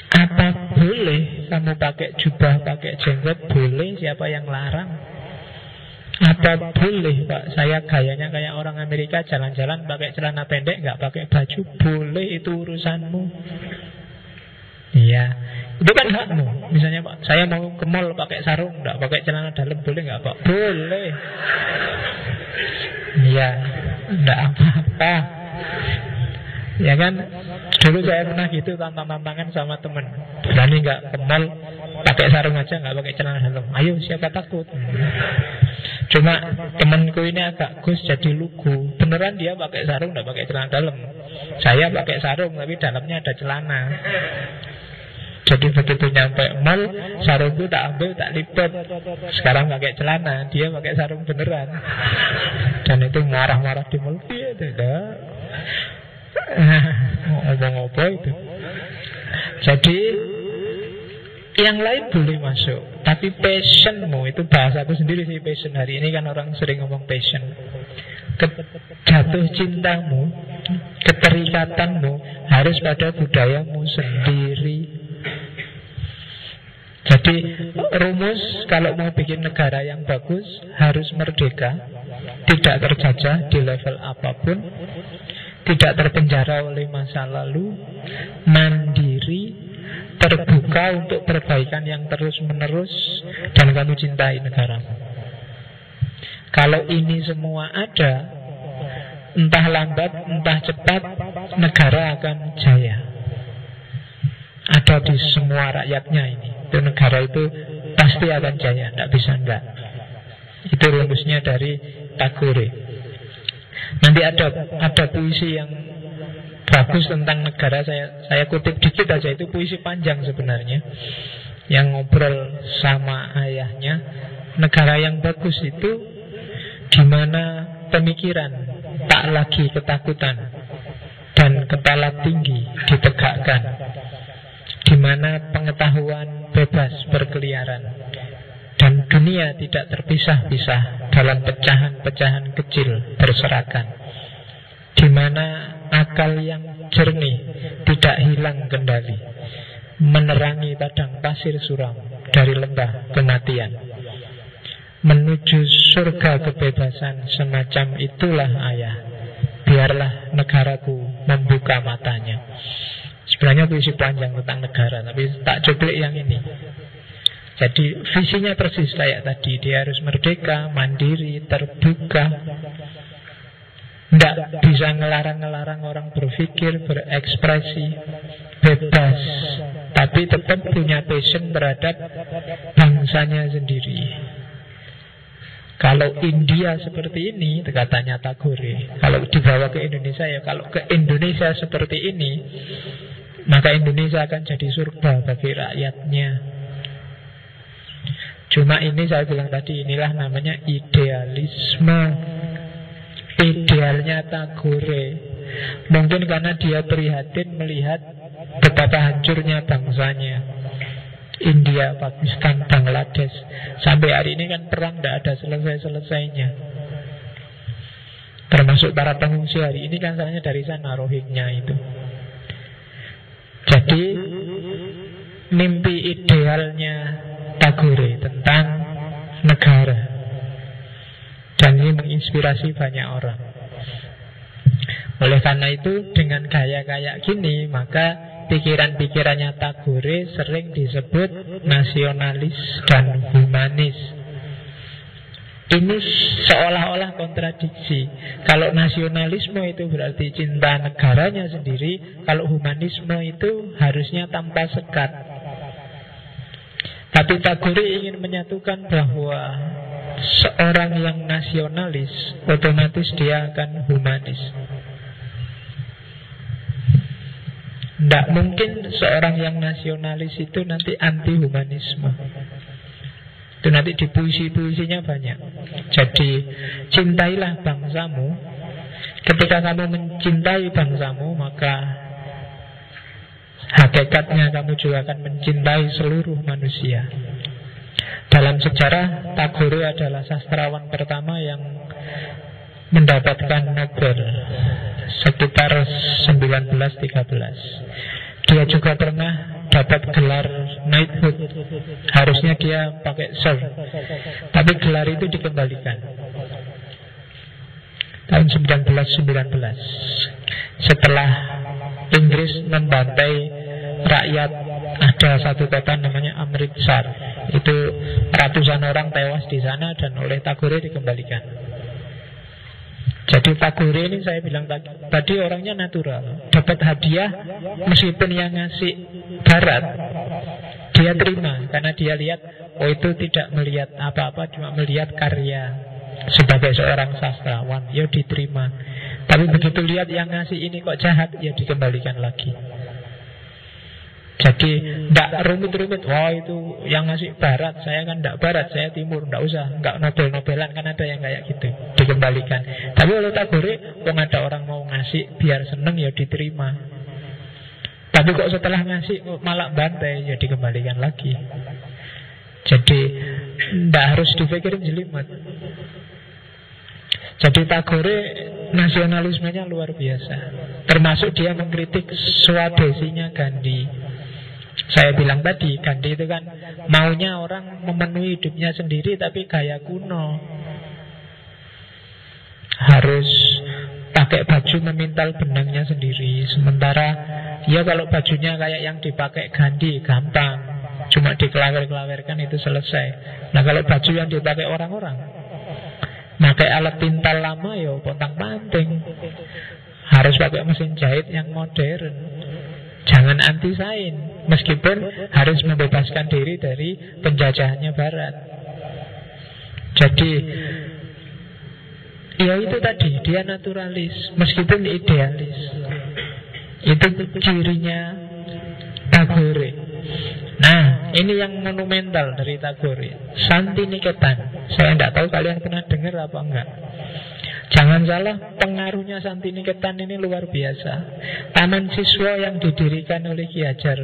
A: Apa boleh kamu pakai jubah, pakai jenggot? Boleh, siapa yang larang? Apa boleh Pak, saya gayanya kayak orang Amerika, jalan-jalan pakai celana pendek, nggak pakai baju? Boleh, itu urusanmu. Iya, itu kan hakmu. Misalnya Pak, saya mau ke mall pakai sarung, nggak pakai celana dalam, boleh nggak Pak? Boleh. Iya, nggak apa-apa. Ya kan, dulu saya pernah gitu tantang-tantangan sama temen. Berani nggak ke mall pakai sarung aja, nggak pakai celana dalam? Ayo, siapa takut? Cuma temanku ini agak Gus jadi lugu. Beneran dia pakai sarung, nggak pakai celana dalam. Saya pakai sarung tapi dalamnya ada celana. Jadi begitu nyampe mall, sarungku tak ambil, tak lipat. Sekarang pakai celana, dia pakai sarung beneran. Dan itu marah-marah di mall. Iya, tidak. Ngomong apa itu. Jadi yang lain boleh masuk, tapi passionmu, itu bahasaku sendiri sih, passion. Hari ini kan orang sering ngomong passion. Jatuh cintamu, keterikatanmu harus pada budayamu sendiri. Jadi rumus kalau mau bikin negara yang bagus, harus merdeka, tidak terjajah di level apapun, tidak terpenjara oleh masa lalu, mandiri, terbuka untuk perbaikan yang terus-menerus, dan kamu cintai negaramu. Kalau ini semua ada, entah lambat, entah cepat, negara akan jaya. Ada di semua rakyatnya ini. Itu negara itu pasti akan jaya, tidak bisa enggak. Itu rumusnya dari Tagore. Nanti ada puisi yang bagus tentang negara, saya kutip dikit aja. Itu puisi panjang sebenarnya, yang ngobrol sama ayahnya. Negara yang bagus itu dimana pemikiran tak lagi ketakutan dan kepala tinggi ditegakkan, dimana pengetahuan bebas berkeliaran dan dunia tidak terpisah-pisah dalam pecahan-pecahan kecil berserakan, dimana akal yang jernih tidak hilang kendali, menerangi padang pasir suram dari lembah kematian menuju surga kebebasan. Semacam itulah ayah. Biarlah negaraku membuka matanya. Sebenarnya puisi panjang tentang negara, tapi tak cuplik yang ini. Jadi visinya persis kayak tadi. Dia harus merdeka, mandiri, terbuka. Tidak bisa ngelarang-ngelarang orang berpikir, berekspresi, bebas, tapi tetap punya passion terhadap bangsanya sendiri. Kalau India seperti ini, katanya Tagore, kalau dibawa ke Indonesia, ya kalau ke Indonesia seperti ini, maka Indonesia akan jadi surga bagi rakyatnya. Cuma ini saya bilang tadi, inilah namanya idealisme. Idealnya Tagore. Mungkin karena dia prihatin melihat betapa hancurnya bangsanya, India, Pakistan, Bangladesh. Sampai hari ini kan perang tidak ada selesai-selesainya. Termasuk para pengungsi hari ini kan asalnya dari sana, Rohingya itu. Jadi mimpi idealnya Tagore tentang negara, dan ini menginspirasi banyak orang. Oleh karena itu, dengan gaya kayak gini, maka pikiran-pikirannya Tagore sering disebut nasionalis dan humanis. Ini seolah-olah kontradiksi. Kalau nasionalisme itu berarti cinta negaranya sendiri, kalau humanisme itu harusnya tanpa sekat. Tapi Tagore ingin menyatukan bahwa seorang yang nasionalis otomatis dia akan humanis. Tidak mungkin seorang yang nasionalis itu nanti anti-humanisme. Itu nanti di puisi-puisinya banyak. Jadi cintailah bangsamu. Ketika kamu mencintai bangsamu, maka hakikatnya kamu juga akan mencintai seluruh manusia. Dalam sejarah, Tagore adalah sastrawan pertama yang mendapatkan Nobel sekitar 1913. Dia juga pernah dapat gelar knighthood. Harusnya dia pakai Sir, tapi gelar itu dikembalikan tahun 1919 setelah Inggris membantai rakyat. Ada satu kota namanya Amritsar. Itu ratusan orang tewas di sana dan oleh Tagore dikembalikan. Jadi Tagore ini saya bilang tadi orangnya natural. Dapat hadiah meskipun yang ngasih Barat, dia terima karena dia lihat, oh itu tidak melihat apa-apa, cuma melihat karya sebagai seorang sastrawan, ya diterima. Tapi begitu lihat yang ngasih ini kok jahat, ya dikembalikan lagi. Jadi tidak rumit-rumit. Wah itu yang ngasih Barat, saya kan tidak Barat, saya Timur, tidak usah, nggak Nobel-Nobelan, kan ada yang kayak gitu, dikembalikan. Tapi oleh Tagore, kok ada orang mau ngasih biar seneng, ya diterima. Tapi kok setelah ngasih malah bantai, ya dikembalikan lagi. Jadi tidak harus dipikirin jelimet. Jadi Tagore nasionalismenya luar biasa. Termasuk dia mengkritik Swadesinya Gandhi. Saya bilang tadi, Gandhi itu kan maunya orang memenuhi hidupnya sendiri, tapi gaya kuno. Harus pakai baju memintal benangnya sendiri. Sementara ya kalau bajunya kayak yang dipakai Gandhi, gampang, cuma dikelawer-kelawerkan itu selesai. Nah kalau baju yang dipakai orang-orang, pakai alat tintal lama, ya pontang-panting. Harus pakai mesin jahit yang modern. Jangan anti-sains, meskipun harus membebaskan diri dari penjajahannya Barat. Jadi ya itu tadi, dia naturalis meskipun idealis. Itu cirinya Tagore. Nah, ini yang monumental dari Tagore, Santiniketan. Saya tidak tahu kalian pernah dengar apa enggak. Jangan salah, pengaruhnya Santiniketan ini luar biasa. Taman siswa yang didirikan oleh Ki Hajar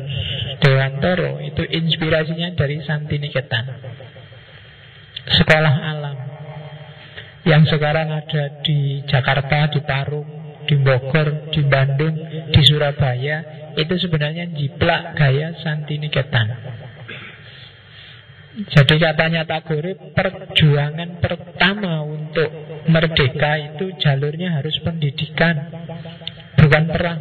A: Dewantara itu inspirasinya dari Santiniketan, sekolah alam yang sekarang ada di Jakarta, di Parung, di Bogor, di Bandung, di Surabaya. Itu sebenarnya jiplak gaya Santiniketan. Jadi katanya Tagore, perjuangan pertama untuk merdeka itu jalurnya harus pendidikan, bukan perang.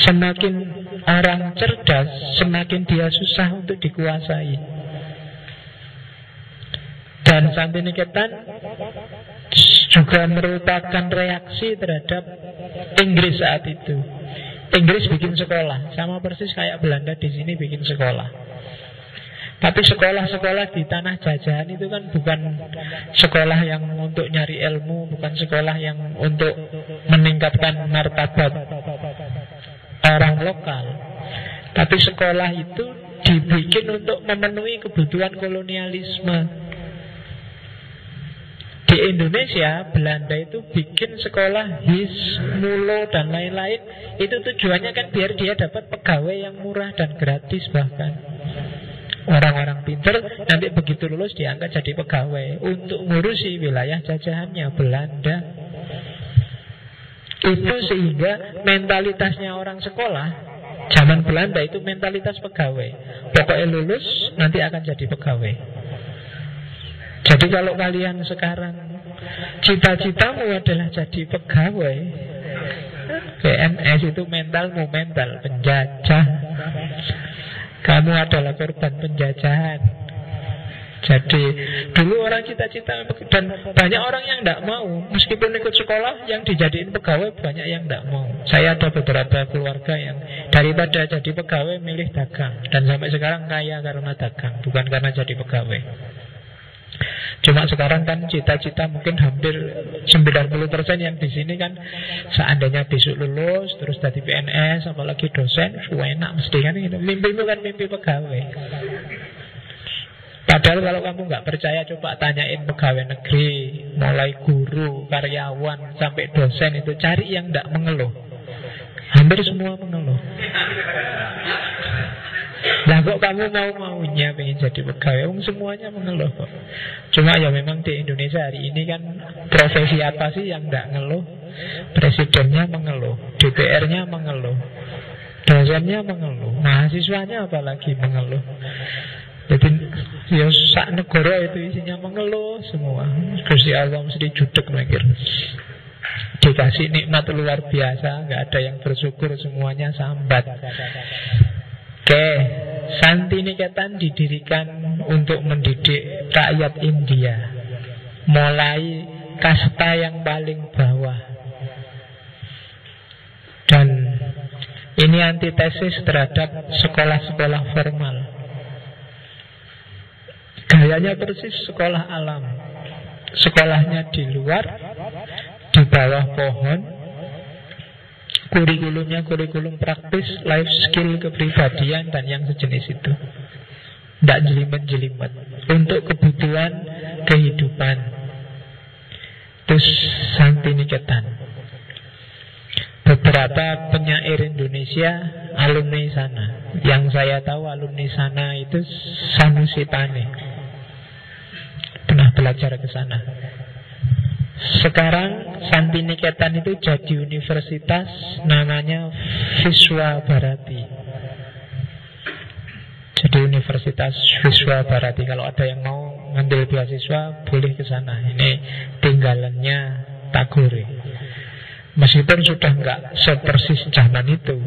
A: Semakin orang cerdas, semakin dia susah untuk dikuasai. Dan Santiniketan juga merupakan reaksi terhadap Inggris saat itu. Inggris bikin sekolah, sama persis kayak Belanda di sini bikin sekolah. Tapi sekolah-sekolah di tanah jajahan itu kan bukan sekolah yang untuk nyari ilmu, bukan sekolah yang untuk meningkatkan martabat orang lokal. Tapi sekolah itu dibikin untuk memenuhi kebutuhan kolonialisme. Di Indonesia, Belanda itu bikin sekolah HIS, MULO, dan lain-lain. Itu tujuannya kan biar dia dapat pegawai yang murah dan gratis bahkan. Orang-orang pinter nanti begitu lulus diangkat jadi pegawai untuk ngurusi wilayah jajahannya Belanda. Itu sehingga mentalitasnya orang sekolah zaman Belanda itu mentalitas pegawai. Pokoknya lulus nanti akan jadi pegawai. Jadi kalau kalian sekarang cita-citamu adalah jadi pegawai, PNS itu mentalmu mental penjajah. Kamu adalah korban penjajahan. Jadi dulu orang cita-cita, dan banyak orang yang tidak mau. Meskipun ikut sekolah, yang dijadiin pegawai banyak yang tidak mau. Saya ada beberapa keluarga yang daripada jadi pegawai milih dagang, dan sampai sekarang kaya karena dagang, bukan karena jadi pegawai. Cuma sekarang kan cita-cita mungkin hampir 90% yang di sini kan seandainya besok lulus terus jadi PNS apalagi dosen, enak mesti kan gitu. Mimpimu kan mimpi pegawai. Padahal kalau kamu nggak percaya coba tanyain pegawai negeri, mulai guru, karyawan sampai dosen itu, cari yang nggak mengeluh. Hampir semua mengeluh. Lah kok kamu mau-maunya pengen jadi pegawai? Semuanya mengeluh kok. Cuma ya memang di Indonesia hari ini kan profesi apa sih yang tidak ngeluh? Presidennya mengeluh, DPR-nya mengeluh, dosennya mengeluh, mahasiswanya apalagi mengeluh. Jadi ya sak negara itu isinya mengeluh semua. Gusti Allah mesti judek mikir. Dikasih nikmat luar biasa, nggak ada yang bersyukur, semuanya sambat. Oke, Santiniketan didirikan untuk mendidik rakyat India, mulai kasta yang paling bawah. Dan ini antitesis terhadap sekolah-sekolah formal. Gayanya persis sekolah alam. Sekolahnya di luar, di bawah pohon. Kurikulumnya kurikulum praktis, life skill, kepribadian, dan yang sejenis itu. Tidak jelimet-jelimet. Untuk kebutuhan kehidupan. Terus Santiniketan. Beberapa penyair Indonesia alumni sana. Yang saya tahu alumni sana itu Sanusi Pane. Pernah belajar ke sana. Sekarang Santiniketan itu jadi universitas, namanya Viswa Bharati. Jadi Universitas Viswa Bharati. Kalau ada yang mau ngambil beasiswa boleh ke sana. Ini tinggalannya Tagore. Meskipun sudah nggak sepersis zaman itu.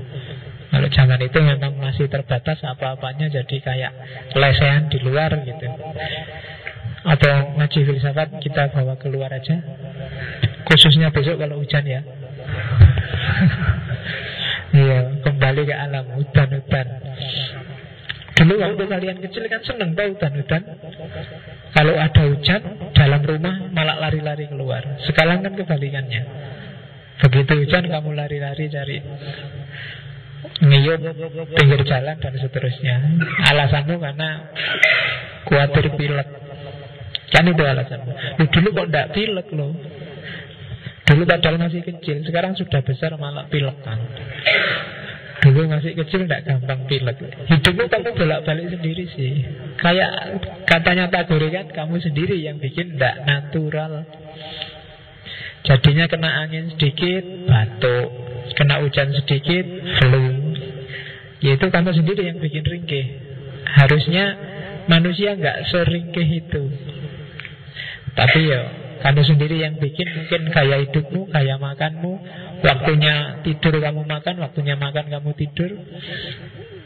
A: Kalau zaman itu memang masih terbatas, apa-apanya jadi kayak lesehan di luar gitu. Atau ngaji filsafat kita bawa keluar aja. Khususnya besok kalau hujan ya. Iya, kembali ke alam, hutan-hutan. Dulu waktu kalian kecil kan seneng tau hutan-hutan. Kalau ada hujan, dalam rumah malah lari-lari keluar. Sekarang kan kebalikannya. Begitu hujan kamu lari-lari cari ngiyup pinggir jalan dan seterusnya. Alasanmu karena khawatir pilek. Kan itu alasanmu. Dulu kok enggak pilek loh. Dulu padahal masih kecil, sekarang sudah besar malah pilek kan. Dulu masih kecil enggak gampang pilek. Hidupmu kamu bolak-balik sendiri sih. Kayak katanya Tagore kan, kamu sendiri yang bikin enggak natural. Jadinya kena angin sedikit, batuk. Kena hujan sedikit, flu. Yaitu kamu sendiri yang bikin ringkih. Harusnya manusia nggak seringkih itu. Tapi ya kamu sendiri yang bikin. Mungkin gaya hidupmu, gaya makanmu, waktunya tidur kamu makan, waktunya makan kamu tidur,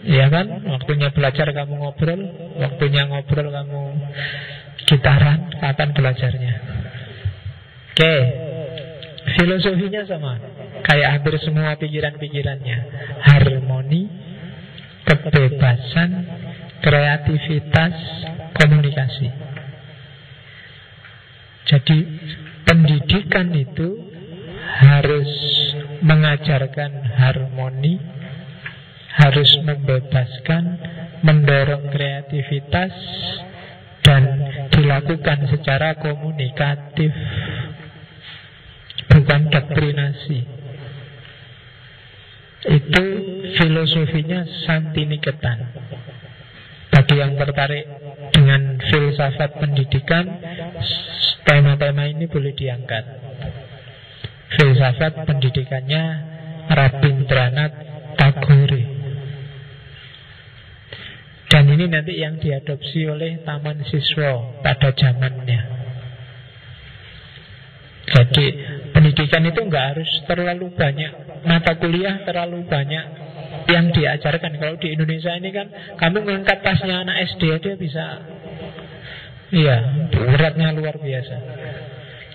A: ya kan? Waktunya belajar kamu ngobrol, waktunya ngobrol kamu gitaran. Kapan belajarnya? Oke, filosofinya sama, kayak hampir semua pikiran-pikirannya. Harmoni, kebebasan, kreativitas, komunikasi. Jadi pendidikan itu harus mengajarkan harmoni, harus membebaskan, mendorong kreativitas, dan dilakukan secara komunikatif, bukan doktrinasi. Itu filosofinya Santiniketan. Bagi yang tertarik dengan filsafat pendidikan, tema-tema ini boleh diangkat. Filsafat pendidikannya Rabindranath Tagore. Dan ini nanti yang diadopsi oleh Taman Siswa pada zamannya. Jadi pendidikan itu nggak harus terlalu banyak mata kuliah, terlalu banyak yang diajarkan. Kalau di Indonesia ini kan, kamu ngangkat tasnya anak SD dia bisa, iya, beratnya luar biasa.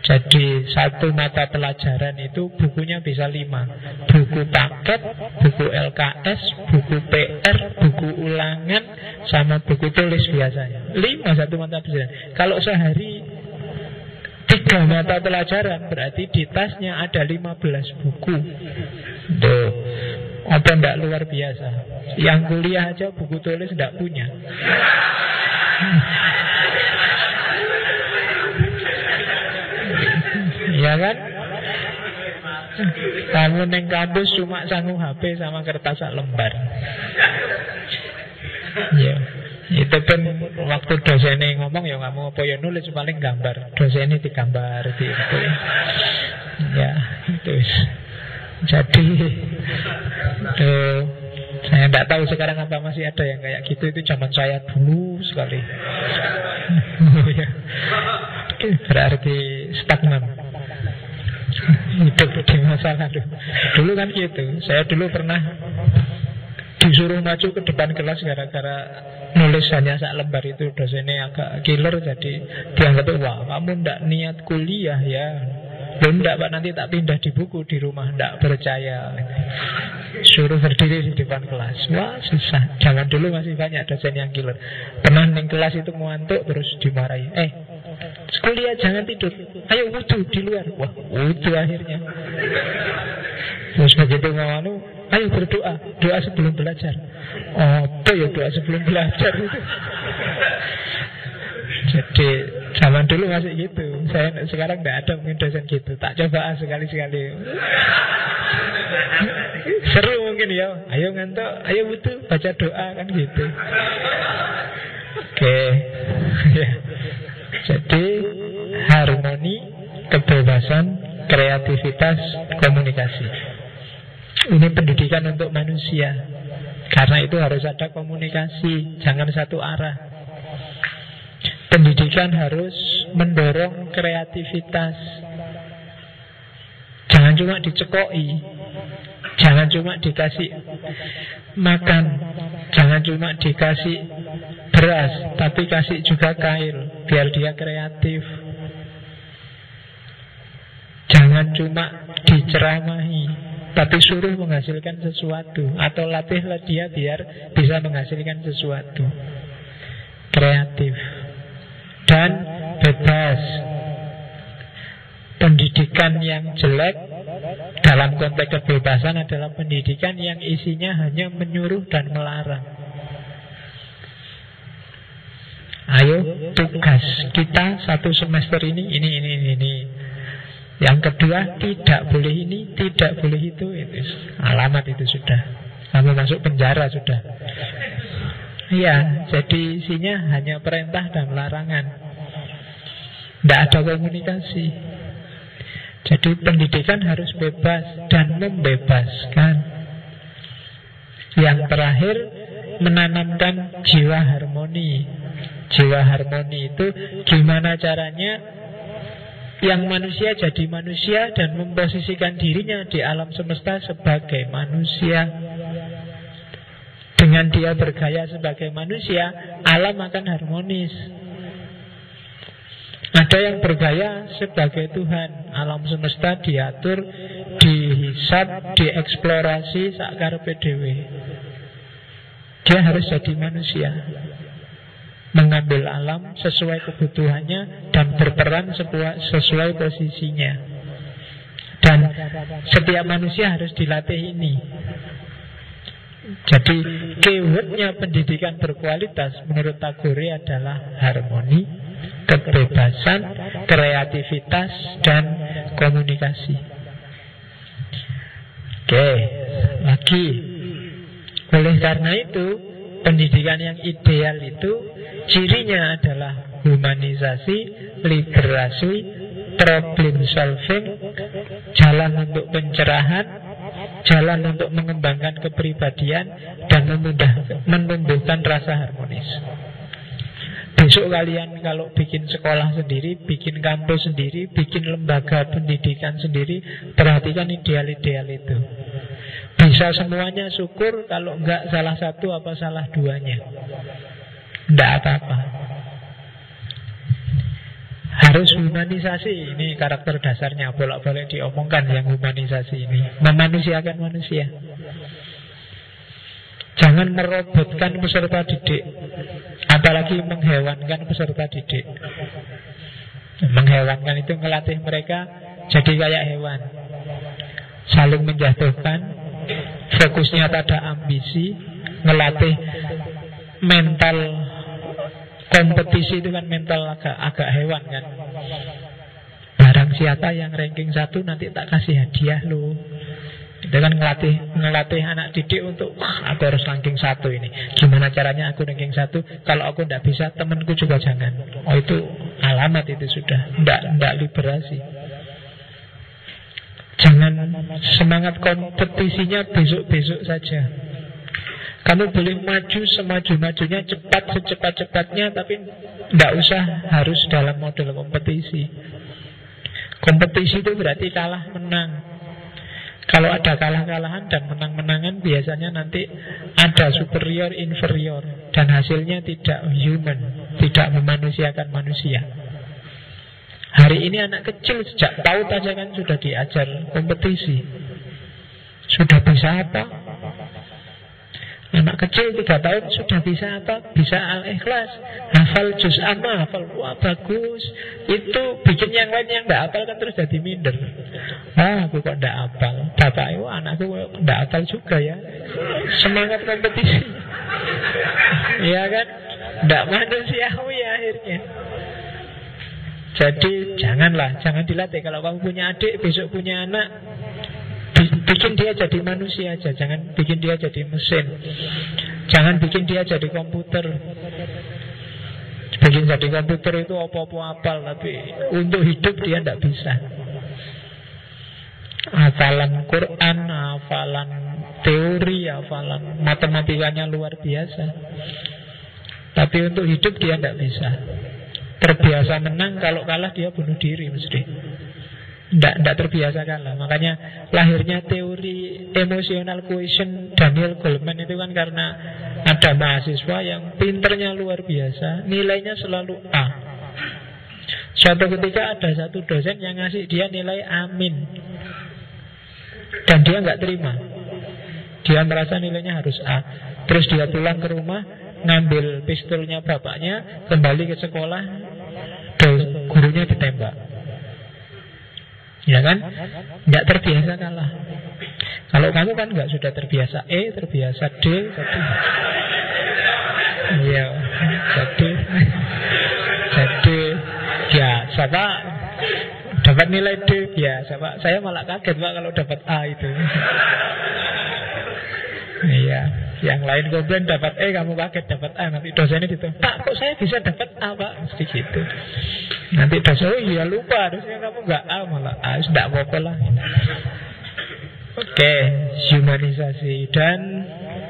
A: Jadi satu mata pelajaran itu bukunya bisa 5. Buku paket, buku LKS, buku PR, buku ulangan, sama buku tulis biasanya. 5 satu mata pelajaran. Kalau sehari 3 mata pelajaran, berarti di tasnya ada 15 buku. Tuh, apa enggak luar biasa? Yang kuliah aja buku tulis enggak punya. Ya kan? Kamu neng kampus cuma sanggup HP sama kertas sak lembar. Ya, itu pun waktu dosennya ngomong, ya kamu apa ya nulis, paling gambar. Dosennya digambar di itu. Ya, itu. Jadi saya tidak tahu sekarang apa masih ada yang kayak gitu. Itu zaman saya dulu sekali. Berarti stagnan, hidup di masa lalu. Dulu kan gitu. Saya dulu pernah disuruh maju ke depan kelas gara-gara nulis hanya sak lembar. Itu dosennya agak killer, jadi dianggap, wah kamu ndak niat kuliah ya. Loh enggak Pak, nanti tak pindah di buku di rumah. Enggak percaya. Suruh berdiri di depan kelas. Wah susah. Zaman dulu masih banyak dosen yang killer. Pernah neng kelas itu ngantuk terus dimarahi. Kuliah jangan tidur, ayo wudhu di luar. Wah wudhu akhirnya. Terus begitu ngawanu, ayo berdoa, doa sebelum belajar. Apa ya doa sebelum belajar itu? Jadi zaman dulu masih gitu. Saya sekarang tidak ada mungkin dosen gitu. Tak coba sekali-sekali. Seru mungkin ya. Ayo ngantuk, ayo wudhu, baca doa, kan gitu. Oke. Jadi harmoni, kebebasan, kreativitas, komunikasi. Ini pendidikan untuk manusia. Karena itu harus ada komunikasi, jangan satu arah. Pendidikan harus mendorong kreativitas. Jangan cuma dicekoi, jangan cuma dikasih makan, jangan cuma dikasih beras, tapi kasih juga kail, biar dia kreatif. Jangan cuma diceramahi, tapi suruh menghasilkan sesuatu, atau latihlah dia biar bisa menghasilkan sesuatu. Kreatif dan bebas. Pendidikan yang jelek dalam konteks kebebasan adalah pendidikan yang isinya hanya menyuruh dan melarang. Ayo, tugas kita satu semester ini. Yang kedua, tidak boleh ini, tidak boleh itu. Itu alamat, itu sudah. Kamu masuk penjara sudah. Iya, jadi isinya hanya perintah dan larangan. Tidak ada komunikasi. Jadi pendidikan harus bebas dan membebaskan. Yang terakhir, menanamkan jiwa harmoni. Jiwa harmoni itu gimana caranya yang manusia jadi manusia dan memposisikan dirinya di alam semesta sebagai manusia. Dengan dia bergaya sebagai manusia, alam akan harmonis. Ada yang bergaya sebagai Tuhan, alam semesta diatur, dihisab, dieksplorasi sakarepe dhewe. Dia harus jadi manusia, mengambil alam sesuai kebutuhannya dan berperan sesuai posisinya. Dan setiap manusia harus dilatih ini. Jadi keywordnya pendidikan berkualitas menurut Tagore adalah harmoni, kebebasan, kreativitas, dan komunikasi. Oke, lagi. Oleh karena itu, pendidikan yang ideal itu cirinya adalah humanisasi, liberasi, problem solving, jalan untuk pencerahan, jalan untuk mengembangkan kepribadian, dan menumbuhkan rasa harmonis. Besok kalian kalau bikin sekolah sendiri, bikin kampus sendiri, bikin lembaga pendidikan sendiri, perhatikan ideal-ideal itu. Bisa semuanya syukur, kalau enggak salah satu apa salah duanya, enggak apa-apa. Harus humanisasi, ini karakter dasarnya, bolak-balik diomongkan yang humanisasi ini. Memanusiakan manusia. Jangan merobotkan peserta didik, apalagi menghewankan peserta didik. Menghewankan itu ngelatih mereka jadi kayak hewan, saling menjatuhkan, fokusnya pada ambisi, ngelatih mental kompetisi itu kan mental agak hewan kan. Barang siapa yang ranking 1 nanti tak kasih hadiah lo. Itu kan ngelatih anak didik untuk aku harus ranking 1 ini. Gimana caranya aku ranking 1? Kalau aku tidak bisa, temanku juga jangan. Oh, itu alamat itu sudah tidak liberasi. Jangan semangat kompetisinya besok-besok saja. Kamu boleh maju semaju-majunya, cepat secepat-cepatnya, tapi tidak usah harus dalam model kompetisi. Kompetisi itu berarti kalah menang. Kalau ada kalah-kalahan dan menang-menangan, biasanya nanti ada superior, inferior, dan hasilnya tidak human, tidak memanusiakan manusia. Hari ini anak kecil sejak PAUD aja kan sudah diajar kompetisi. Sudah bisa apa? Anak kecil 3 tahun sudah bisa apa? Bisa Al-Ikhlas, hafal juz amma, hafal, wah bagus. Itu bikin yang lain yang tidak hafal kan terus jadi minder. Aku kok tidak hafal. Bapak itu anakku tidak hafal juga ya. Semangat kompetisi. Iya kan? Tidak manusiawi akhirnya. Jadi jangan dilatih. Kalau kamu punya adik, besok punya anak, bikin dia jadi manusia aja. Jangan bikin dia jadi mesin. Jangan bikin dia jadi komputer. Bikin jadi komputer itu apa-apa hafal, tapi untuk hidup dia tidak bisa. Hafalan Quran, hafalan teori, hafalan matematikanya luar biasa, tapi untuk hidup dia tidak bisa. Terbiasa menang, kalau kalah dia bunuh diri mesti. Tidak terbiasa kalah. Makanya lahirnya teori emotional quotient Daniel Goleman itu kan karena ada mahasiswa yang pinternya luar biasa, nilainya selalu A. Suatu ketika ada satu dosen yang ngasih dia nilai amin, dan dia nggak terima. Dia merasa nilainya harus A. Terus dia pulang ke rumah, ngambil pistolnya bapaknya, kembali ke sekolah, gurunya ditembak. Ya kan? Nggak terbiasa kalah. Kalau kamu kan nggak sudah terbiasa E, terbiasa D, jadi iya, jadi ya siapa dapat nilai D ya siapa. Saya malah kaget Pak kalau dapat A itu. Iya, yang lain komplain dapat E, kamu kaget dapat A. Nanti dosennya ditanya, Pak kok saya bisa dapat A Pak? Mesti gitu. Nanti dosen, oh iya lupa, harusnya kamu nggak A, malah A, tidak apa-apa lah. Oke, humanisasi dan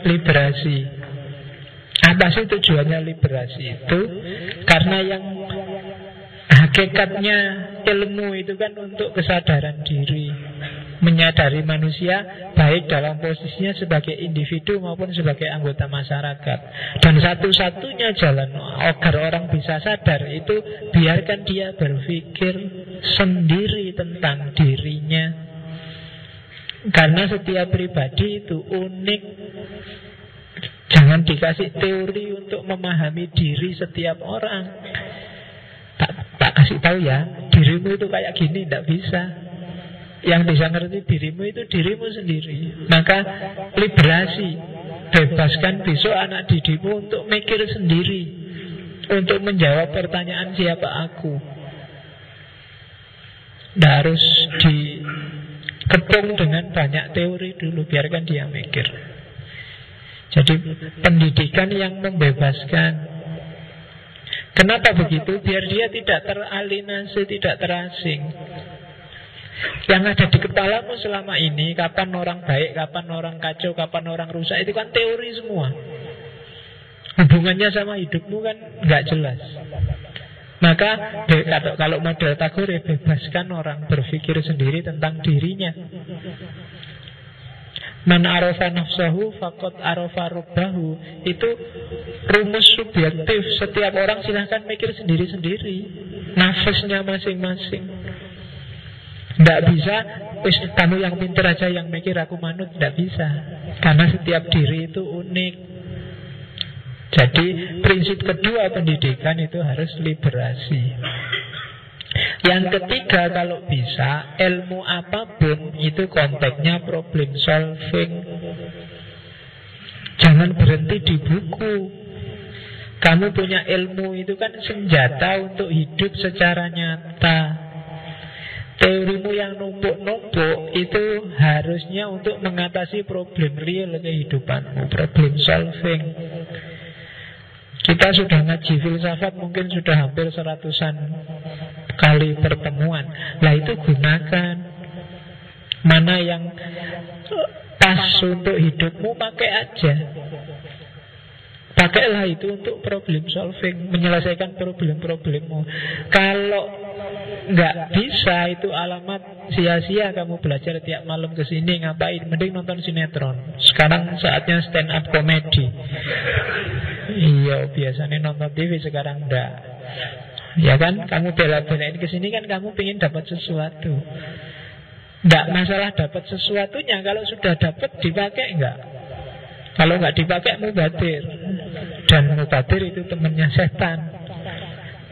A: liberasi. Apa sih tujuannya liberasi itu? Karena yang hakikatnya ilmu itu kan untuk kesadaran diri, menyadari manusia baik dalam posisinya sebagai individu maupun sebagai anggota masyarakat. Dan satu-satunya jalan agar orang bisa sadar itu biarkan dia berpikir sendiri tentang dirinya. Karena setiap pribadi itu unik. Jangan dikasih teori untuk memahami diri setiap orang. Tak kasih tahu ya, dirimu itu kayak gini, tidak bisa. Yang bisa ngerti dirimu itu dirimu sendiri. Maka liberasi, bebaskan besok anak didikmu untuk mikir sendiri, untuk menjawab pertanyaan siapa aku. Tidak harus dikepung dengan banyak teori dulu, biarkan dia mikir. Jadi pendidikan yang membebaskan. Kenapa begitu? Biar dia tidak teralinasi, tidak terasing. Yang ada di kepalamu selama ini, kapan orang baik, kapan orang kacau, kapan orang rusak, itu kan teori semua. Hubungannya sama hidupmu kan nggak jelas. Maka kalau model Tagore, bebaskan orang berpikir sendiri tentang dirinya. Man arafa nafsahu faqad arafa rabbahu. Itu rumus subjektif. Setiap orang silahkan mikir sendiri-sendiri, nafasnya masing-masing. Tidak bisa kamu yang pintar aja yang mikir aku manut. Tidak bisa. Karena setiap diri itu unik. Jadi prinsip kedua pendidikan itu harus liberasi. Yang ketiga, kalau bisa, ilmu apapun itu konteksnya problem solving. Jangan berhenti di buku. Kamu punya ilmu itu kan senjata untuk hidup secara nyata. Teorimu yang numpuk-numpuk itu harusnya untuk mengatasi problem real kehidupanmu, problem solving. Kita sudah ngaji filsafat mungkin sudah hampir 100-an kali pertemuan. Lah itu gunakan. Mana yang pas untuk hidupmu, pakai aja. Pakailah itu untuk problem solving, menyelesaikan problem-problemmu. Kalau nggak bisa, itu alamat sia-sia kamu belajar tiap malam kesini. Ngapain? Mending nonton sinetron. Sekarang saatnya stand up comedy. Iya, biasanya nonton TV, sekarang enggak. Ya kan, kamu bela-belain kesini kan kamu pengen dapat sesuatu. Enggak masalah dapat sesuatunya, kalau sudah dapat dipakai enggak. Kalau enggak dipakai mubadir. Dan mubadir itu temannya setan.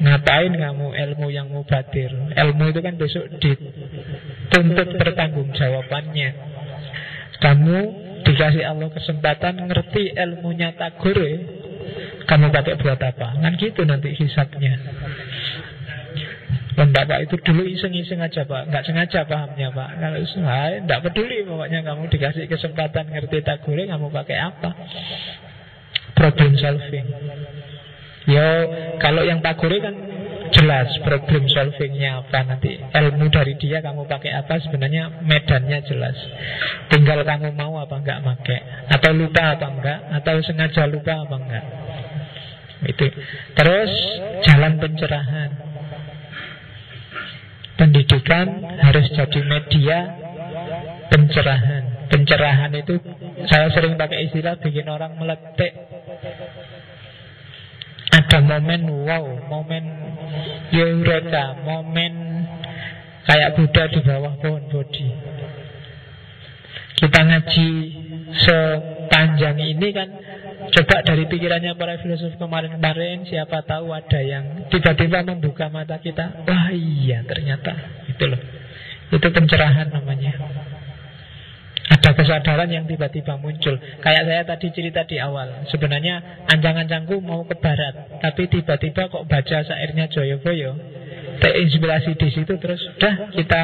A: Ngapain kamu ilmu yang mubadir? Ilmu itu kan besok dituntut pertanggungjawabannya. Kamu dikasih Allah kesempatan ngerti ilmunya Tagore, kamu pakai buat apa? Kan gitu nanti hisabnya. Bapak itu dulu iseng-iseng aja Pak, nggak sengaja pahamnya Pak. Kalau nggak peduli, pokoknya kamu dikasih kesempatan ngerti Tagore, kamu pakai apa? Problem solving. Yo, kalau yang Tagore kan jelas problem solvingnya apa, nanti ilmu dari dia kamu pakai apa, sebenarnya medannya jelas. Tinggal kamu mau apa enggak pakai, atau lupa apa enggak, atau sengaja lupa apa enggak. Itu. Terus jalan pencerahan. Pendidikan harus jadi media pencerahan. Pencerahan itu saya sering pakai istilah bikin orang meletik. Ada momen wow, momen eureka, momen kayak Buddha di bawah pohon Bodhi. Kita ngaji sepanjang ini kan, coba dari pikirannya para filsuf kemarin-kemarin, siapa tahu ada yang tiba-tiba membuka mata kita. Wah iya, ternyata itu loh. Itu pencerahan namanya. Ada kesadaran yang tiba-tiba muncul. Kayak saya tadi cerita di awal, sebenarnya ancang-ancangku mau ke barat, tapi tiba-tiba kok baca syairnya Joyoboyo, terinspirasi di situ, terus udah kita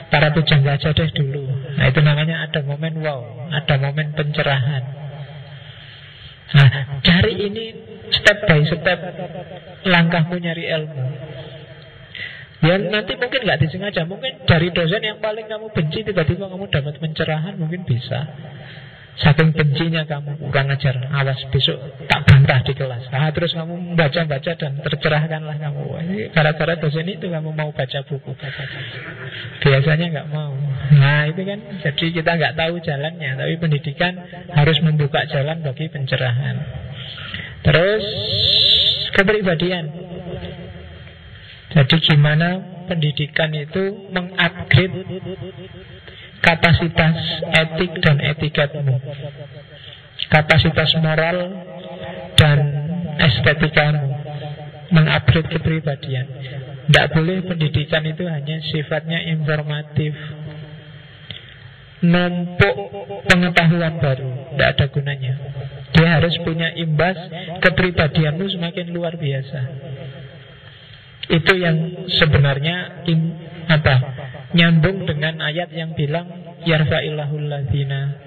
A: para pujangga aja deh dulu. Nah itu namanya ada momen wow, ada momen pencerahan. Nah cari ini step by step langkahmu nyari ilmu. Ya nanti mungkin nggak disengaja, mungkin dari dosen yang paling kamu benci tiba-tiba kamu dapat pencerahan, mungkin bisa. Saking bencinya kamu, kurang ajar, awas besok tak bantah di kelas. Terus kamu baca-baca dan tercerahkanlah kamu. Ini gara-gara dosen itu kamu mau baca buku. Biasanya nggak mau. Nah itu kan, jadi kita nggak tahu jalannya. Tapi pendidikan harus membuka jalan bagi pencerahan. Terus kepribadian. Jadi gimana pendidikan itu mengupgrade kapasitas etik dan etikatmu, kapasitas moral dan estetikmu, mengupgrade kepribadian. Tidak boleh pendidikan itu hanya sifatnya informatif, numpuk pengetahuan baru, tidak ada gunanya. Dia harus punya imbas, kepribadianmu semakin luar biasa. Itu yang sebenarnya nyambung dengan ayat yang bilang yarfa'illahul ladzina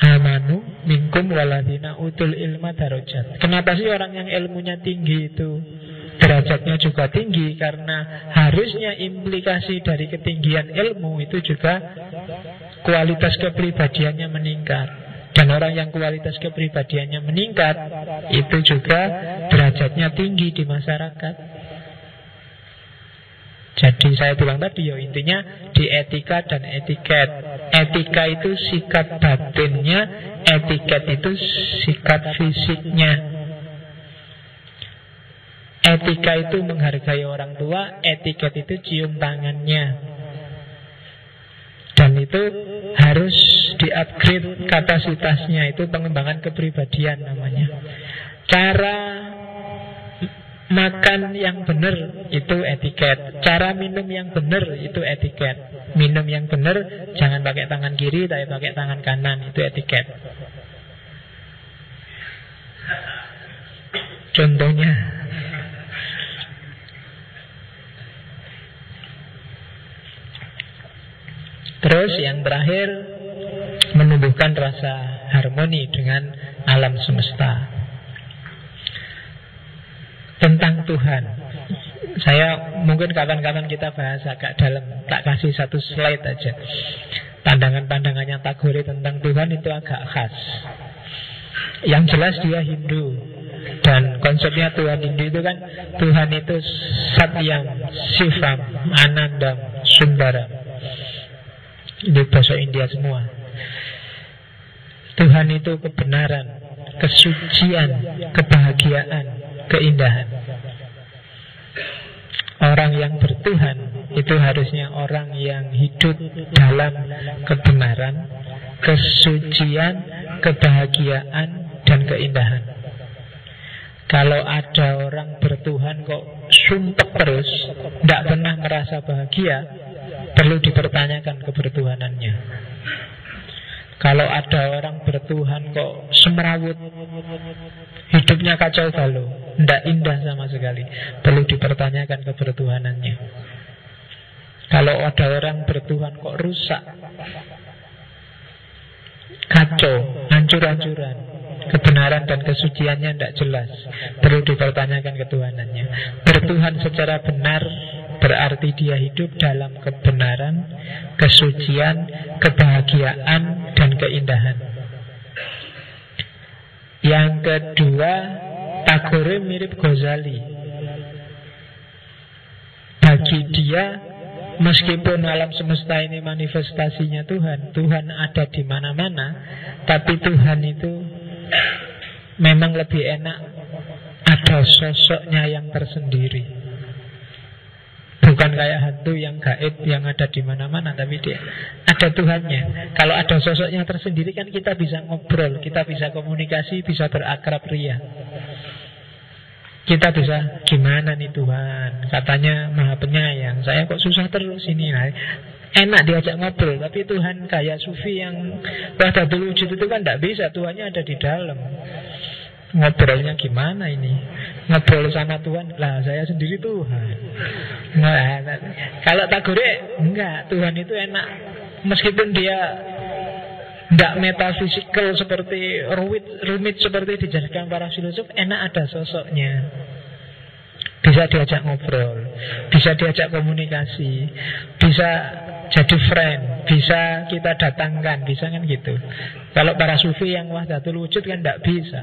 A: amanu minkum waladzina utul ilma darajat. Kenapa sih orang yang ilmunya tinggi itu derajatnya juga tinggi? Karena harusnya implikasi dari ketinggian ilmu itu juga kualitas kepribadiannya meningkat. Dan orang yang kualitas kepribadiannya meningkat itu juga derajatnya tinggi di masyarakat. Jadi saya bilang tadi intinya di etika dan etiket. Etika itu sikap batinnya, etiket itu sikap fisiknya. Etika itu menghargai orang tua, etiket itu cium tangannya. Dan itu harus di-upgrade kapasitasnya, itu pengembangan kepribadian namanya. Cara makan yang benar itu etiket. Cara minum yang benar itu etiket. Minum yang benar jangan pakai tangan kiri tapi pakai tangan kanan, itu etiket. Contohnya terus yang terakhir, menumbuhkan rasa harmoni dengan alam semesta. Tentang Tuhan, saya mungkin kapan-kapan kita bahas agak dalam. Tak kasih satu slide aja. Pandangan-pandangannya Tagore tentang Tuhan itu agak khas. Yang jelas dia Hindu. Dan konsepnya Tuhan Hindu itu kan, Tuhan itu Satyam, Shivam, Anandam, Sundaram. Itu bahasa India semua. Tuhan itu kebenaran, kesucian, kebahagiaan, keindahan. Orang yang bertuhan itu harusnya orang yang hidup dalam kebenaran, kesucian, kebahagiaan, dan keindahan. Kalau ada orang bertuhan kok sumpek terus, tidak pernah merasa bahagia, perlu dipertanyakan kebertuhanannya. Kalau ada orang bertuhan kok semrawut, hidupnya kacau balau, tidak indah sama sekali, perlu dipertanyakan kebertuhanannya. Kalau ada orang bertuhan kok rusak, kacau, hancur-hancuran, kebenaran dan kesuciannya tidak jelas, perlu dipertanyakan ketuhanannya. Bertuhan secara benar berarti dia hidup dalam kebenaran, kesucian, kebahagiaan, dan keindahan. Yang kedua, Tagore mirip Ghazali. Bagi dia, meskipun alam semesta ini manifestasinya Tuhan, Tuhan ada di mana-mana, tapi Tuhan itu memang lebih enak ada sosoknya yang tersendiri. Bukan kayak hantu yang gaib yang ada di mana-mana, tapi dia ada Tuhannya. Kalau ada sosoknya tersendiri kan kita bisa ngobrol, kita bisa komunikasi, bisa berakrab ria. Kita bisa, gimana nih Tuhan? Katanya Maha Penyayang, saya kok susah terus ini. Nah, enak diajak ngobrol, tapi Tuhan kayak sufi yang wahdatul wujud itu kan tidak bisa, Tuhannya ada di dalam. Ngobrolnya gimana ini? Ngobrol sama Tuhan, lah saya sendiri Tuhan. Nah, kalau Tagore enggak, Tuhan itu enak. Meskipun dia enggak metafisikal seperti rumit seperti dijelaskan para filosof, enak ada sosoknya. Bisa diajak ngobrol, bisa diajak komunikasi, bisa jadi friend, bisa kita datangkan, bisa kan gitu. Kalau para sufi yang wahdatul wujud kan tidak bisa.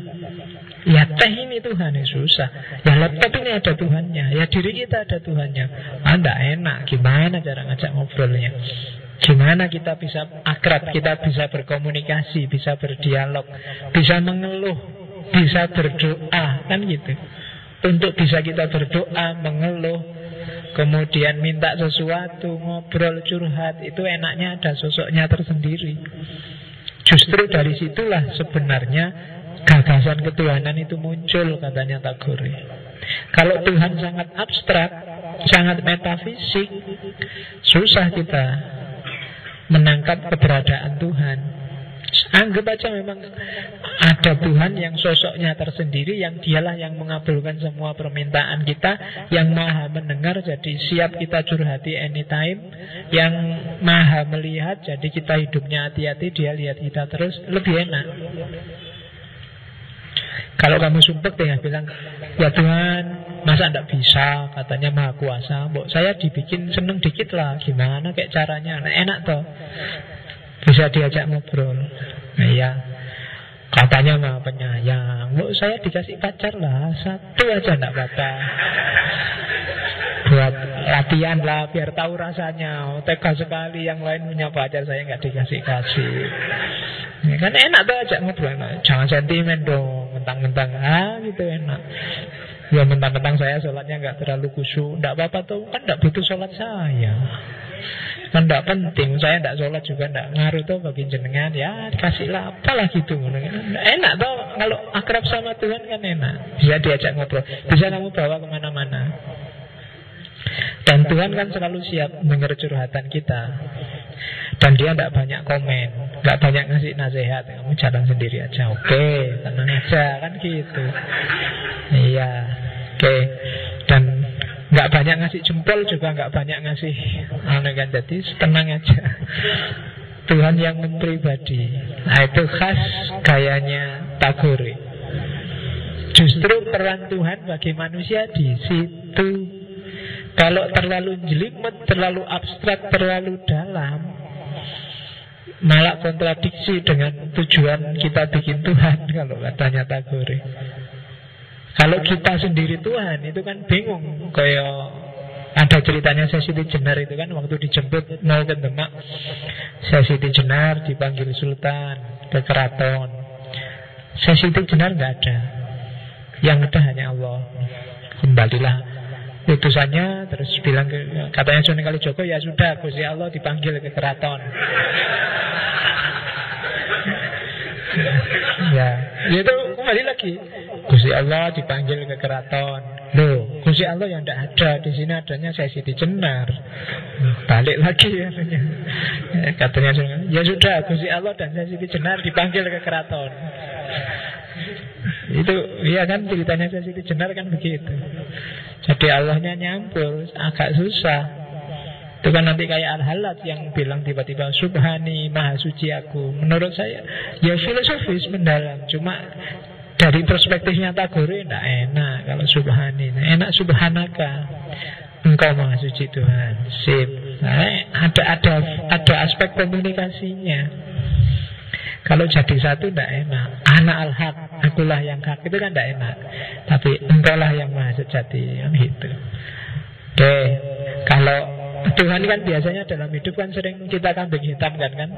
A: Ya teh ini Tuhan yang susah. Ya laptop ini ada Tuhannya. Ya diri kita ada Tuhannya. Tidak enak. Gimana cara ngajak ngobrolnya? Gimana kita bisa akrab, kita bisa berkomunikasi, bisa berdialog, bisa mengeluh, bisa berdoa, kan gitu. Untuk bisa kita berdoa, mengeluh, kemudian minta sesuatu, ngobrol, curhat, itu enaknya ada sosoknya tersendiri. Justru dari situlah sebenarnya gagasan ketuhanan itu muncul, katanya Tagore. Kalau Tuhan sangat abstrak, sangat metafisik, susah kita menangkap keberadaan Tuhan. Anggap aja memang ada Tuhan yang sosoknya tersendiri, yang dialah yang mengabulkan semua permintaan kita, yang maha mendengar, jadi siap kita curhati anytime, yang maha melihat, jadi kita hidupnya hati-hati, dia lihat kita terus, lebih enak. Kalau kamu sumpek dengan bilang, ya Tuhan, masa tidak bisa, katanya maha kuasa, mbok saya dibikin seneng dikit lah, gimana kayak caranya, nah, enak toh. Bisa diajak ngobrol. Nah, ya, katanya maha penyayang, mbok saya dikasih pacar lah, satu aja tidak apa-apa, buat latihan lah, biar tahu rasanya. Tega sekali yang lain punya pacar, saya nggak dikasih-kasih. Ya, kan enak tuh ajak ngobrol. Jangan sentimen dong, mentang-mentang gitu enak. Ya mentang-mentang saya sholatnya nggak terlalu khusyuk, nggak apa-apa tuh, kan nggak butuh sholat saya, kan nggak penting, saya nggak sholat juga nggak ngaruh tuh bagi jenengan, ya kasihlah apalah gitu. Enak tuh kalau akrab sama Tuhan kan enak, bisa diajak ngobrol, bisa kamu bawa kemana-mana. Dan Tuhan kan selalu siap mendengar curhatan kita. Dan dia tidak banyak komen, tidak banyak ngasih nasihat, kamu jalan sendiri aja, oke, tenang aja, kan gitu. Iya, oke. Dan nggak banyak ngasih jempol juga, nggak banyak ngasih kan, jadi tenang aja. Tuhan yang mempribadi. Nah, itu khas gayanya Tagore. Justru peran Tuhan bagi manusia di situ. Kalau terlalu jelimet, terlalu abstrak, terlalu dalam, malah kontradiksi dengan tujuan kita bikin Tuhan, kalau katanya Tagore. Kalau kita sendiri Tuhan, itu kan bingung. Kayak ada ceritanya Sesiti Jenar itu kan, waktu dijemput mau ke Demak, Sesiti Jenar dipanggil Sultan ke keraton. Sesiti Jenar nggak ada, yang ada hanya Allah. Kembalilah utusannya, terus bilang katanya Sunan Kalijogo, ya sudah, Gusti Allah dipanggil ke keraton. Ya, itu kembali lagi, Gusti Allah dipanggil ke keraton. Loh, Gusti Allah yang tidak ada, di sini adanya Sesiti Jenar. Balik lagi ya, katanya ya sudah, Gusti Allah dan Sesiti Jenar dipanggil ke keraton. Itu iya kan, ceritanya Sesiti Jenar kan begitu. Jadi Allahnya nyampur, agak susah. Itu kan nanti kayak Al-Halat yang bilang tiba-tiba Subhani, maha suci aku. Menurut saya ya filosofis mendalam, cuma dari perspektifnya Tagore tidak enak kalau Subhani. Enak Subhanaka, engkau maha suci Tuhan. Sip. Nah, ada aspek komunikasinya. Kalau jadi satu tidak enak. Ana al-haq, akulah yang hak, itu kan tidak enak. Tapi engkaulah yang maha sejati, kan gitu. Oke, kalau Tuhan kan biasanya dalam hidup kan sering kita kambing hitam kan.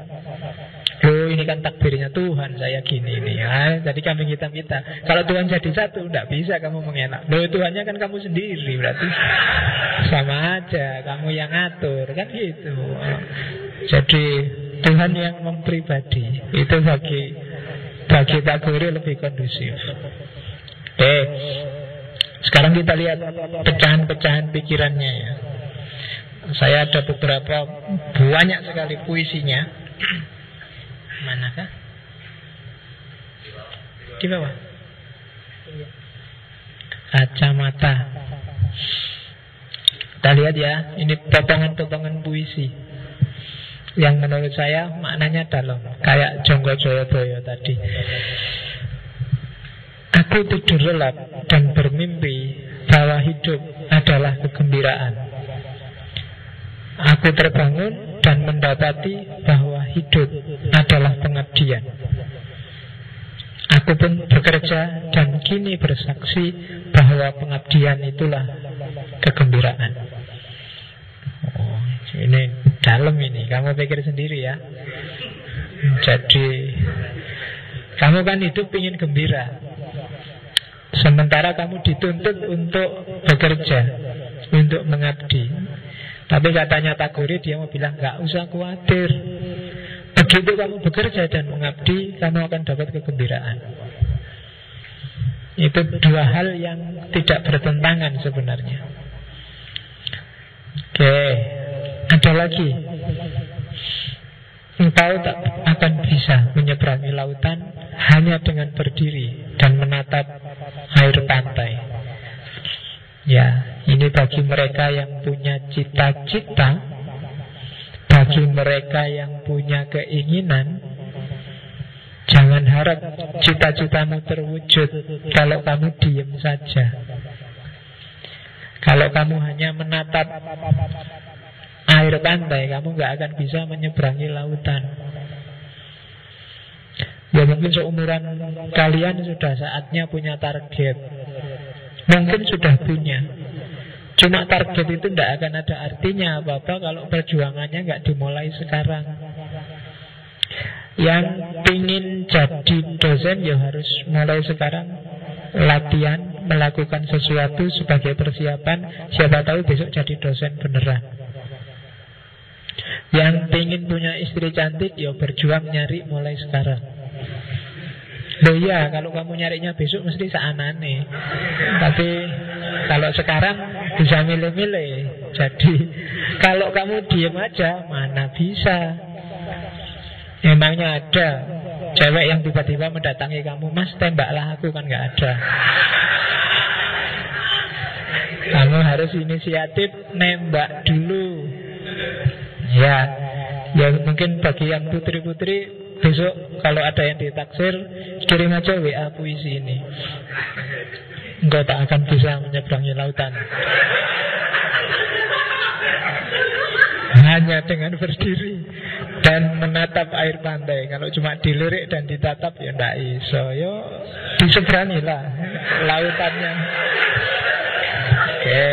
A: Loh, ini kan takdirnya Tuhan, saya gini ini ya. Jadi kambing hitam kita. Kalau Tuhan jadi satu, tidak bisa kamu mengelak. Loh, Tuhannya kan kamu sendiri, berarti sama aja, kamu yang ngatur, kan gitu. Jadi Tuhan yang mempribadi, itu bagi Tagore lebih kondusif. Oke, sekarang kita lihat pecahan-pecahan pikirannya ya. Saya ada beberapa, banyak sekali puisinya. Manakah? Di bawah. Kacamata. Kita lihat ya, ini potongan-potongan puisi yang menurut saya maknanya dalam, kayak Jonggo Joyoboyo tadi. Aku tidur lelap dan bermimpi bahwa hidup adalah kegembiraan. Aku terbangun dan mendapati bahwa hidup adalah pengabdian. Aku pun bekerja dan kini bersaksi bahwa pengabdian itulah kegembiraan. Oh, ini dalam ini, kamu pikir sendiri ya. Jadi kamu kan hidup ingin gembira, sementara kamu dituntut untuk bekerja, untuk mengabdi. Tapi katanya Tagore, dia mau bilang gak usah khawatir. Begitu kamu bekerja dan mengabdi, kamu akan dapat kegembiraan. Itu dua hal yang tidak bertentangan sebenarnya. Oke, ada lagi. Engkau tak akan bisa menyeberangi lautan hanya dengan berdiri dan menatap air pantai. Ya, ini bagi mereka yang punya cita-cita, bagi mereka yang punya keinginan. Jangan harap cita-citamu terwujud kalau kamu diam saja. Kalau kamu hanya menatap air pantai, kamu gak akan bisa menyeberangi lautan. Ya mungkin seumuran kalian sudah saatnya punya target. Mungkin sudah punya. Cuma target itu tidak akan ada artinya apa-apa kalau perjuangannya nggak dimulai sekarang. Yang ingin jadi dosen ya harus mulai sekarang, latihan, melakukan sesuatu sebagai persiapan. Siapa tahu besok jadi dosen beneran. Yang ingin punya istri cantik ya berjuang nyari mulai sekarang. Loh iya, kalau kamu nyarinya besok mesti seanane. Tapi kalau sekarang bisa milih-milih. Jadi kalau kamu diem aja, mana bisa. Emangnya ada cewek yang tiba-tiba mendatangi kamu, Mas tembaklah aku, kan gak ada. Kamu harus inisiatif nembak dulu. Ya mungkin bagi yang putri-putri, besok kalau ada yang ditaksir, kirim aja WA puisi ini. Engkau tak akan bisa menyeberangi lautan hanya dengan berdiri dan menatap air pantai. Kalau cuma dilirik dan ditatap ya ndak iso. Yo diseberangilah lautannya. Oke.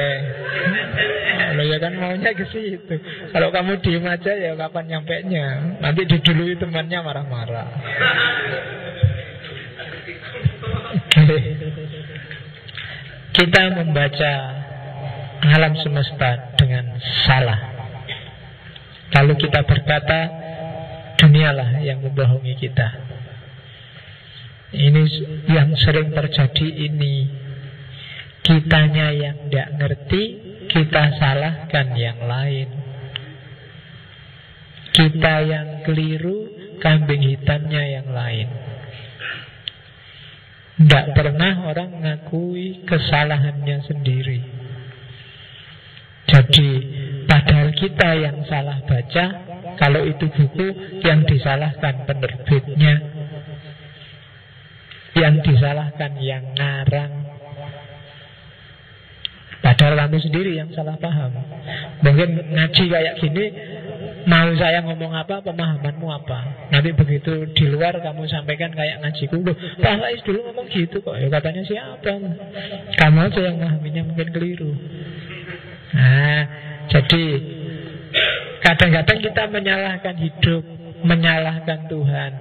A: Kalau ya kan maunya ke situ. Kalau kamu diem aja ya kapan nyampenya? Nanti didului temannya marah-marah. Oke. Kita membaca alam semesta dengan salah. Lalu kita berkata, dunialah yang membohongi kita. Ini yang sering terjadi ini. Kitanya yang tidak ngerti, kita salahkan yang lain. Kita yang keliru, kambing hitamnya yang lain. Tidak pernah orang mengakui kesalahannya sendiri. Jadi padahal kita yang salah baca, kalau itu buku yang disalahkan penerbitnya, yang disalahkan yang ngarang. Padahal kamu sendiri yang salah paham. Mungkin ngaji kayak gini, mau saya ngomong apa, pemahamanmu apa. Nanti begitu di luar kamu sampaikan kayak ngajiku, loh Pak Faiz dulu ngomong gitu kok. Ya katanya siapa? Kamu aja yang memahaminya mungkin keliru. Nah, jadi kadang-kadang kita menyalahkan hidup, menyalahkan Tuhan,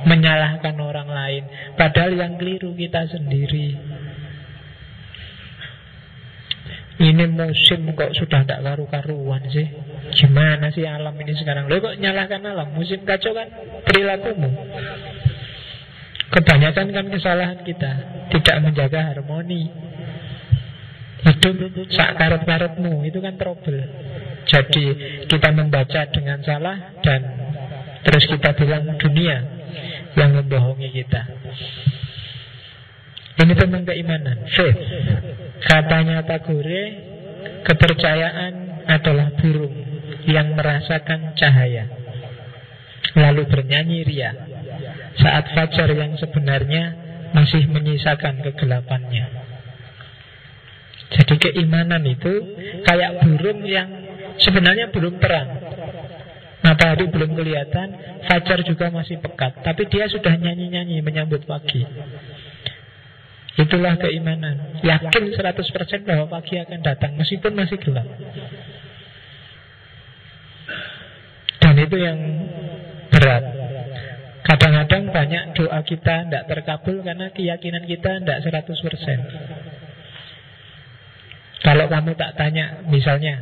A: menyalahkan orang lain. Padahal yang keliru kita sendiri. Ini musim kok sudah tidak karu-karuan sih. Gimana sih alam ini sekarang? Loh kok nyalahkan alam? Musim kacau kan perilakumu. Kebanyakan kan kesalahan kita, tidak menjaga harmoni. Hidup sak karep-karepmu, itu kan trouble. Jadi kita membaca dengan salah dan terus kita bilang dunia yang membohongi kita. Ini tentang keimanan, faith. Katanya Tagore, kepercayaan adalah burung yang merasakan cahaya lalu bernyanyi ria saat fajar yang sebenarnya masih menyisakan kegelapannya. Jadi keimanan itu kayak burung yang sebenarnya belum terang, Matahari belum kelihatan, fajar juga masih pekat, tapi dia sudah nyanyi-nyanyi menyambut pagi. Itulah keimanan. Yakin 100% bahwa pagi akan datang meskipun masih gelap. Dan itu yang berat. Kadang-kadang banyak doa kita tidak terkabul karena keyakinan kita tidak 100%. Kalau kamu tak tanya, misalnya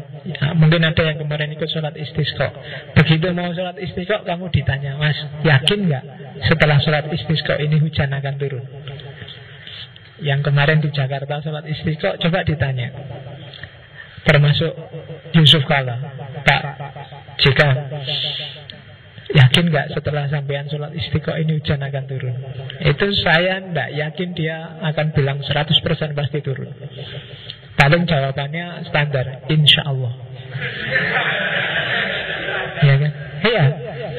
A: mungkin ada yang kemarin ikut sholat istisqa. Begitu mau sholat istisqa, kamu ditanya, Mas, yakin gak setelah sholat istisqa ini hujan akan turun? Yang kemarin di Jakarta sholat istisqa, coba ditanya. Termasuk Yusuf Kala, Pak Jika, yakin gak setelah sampean sholat istisqa ini hujan akan turun? Itu saya tidak yakin dia akan bilang 100% pasti turun. Paling jawabannya standar, insya Allah. Ya kan? Iya,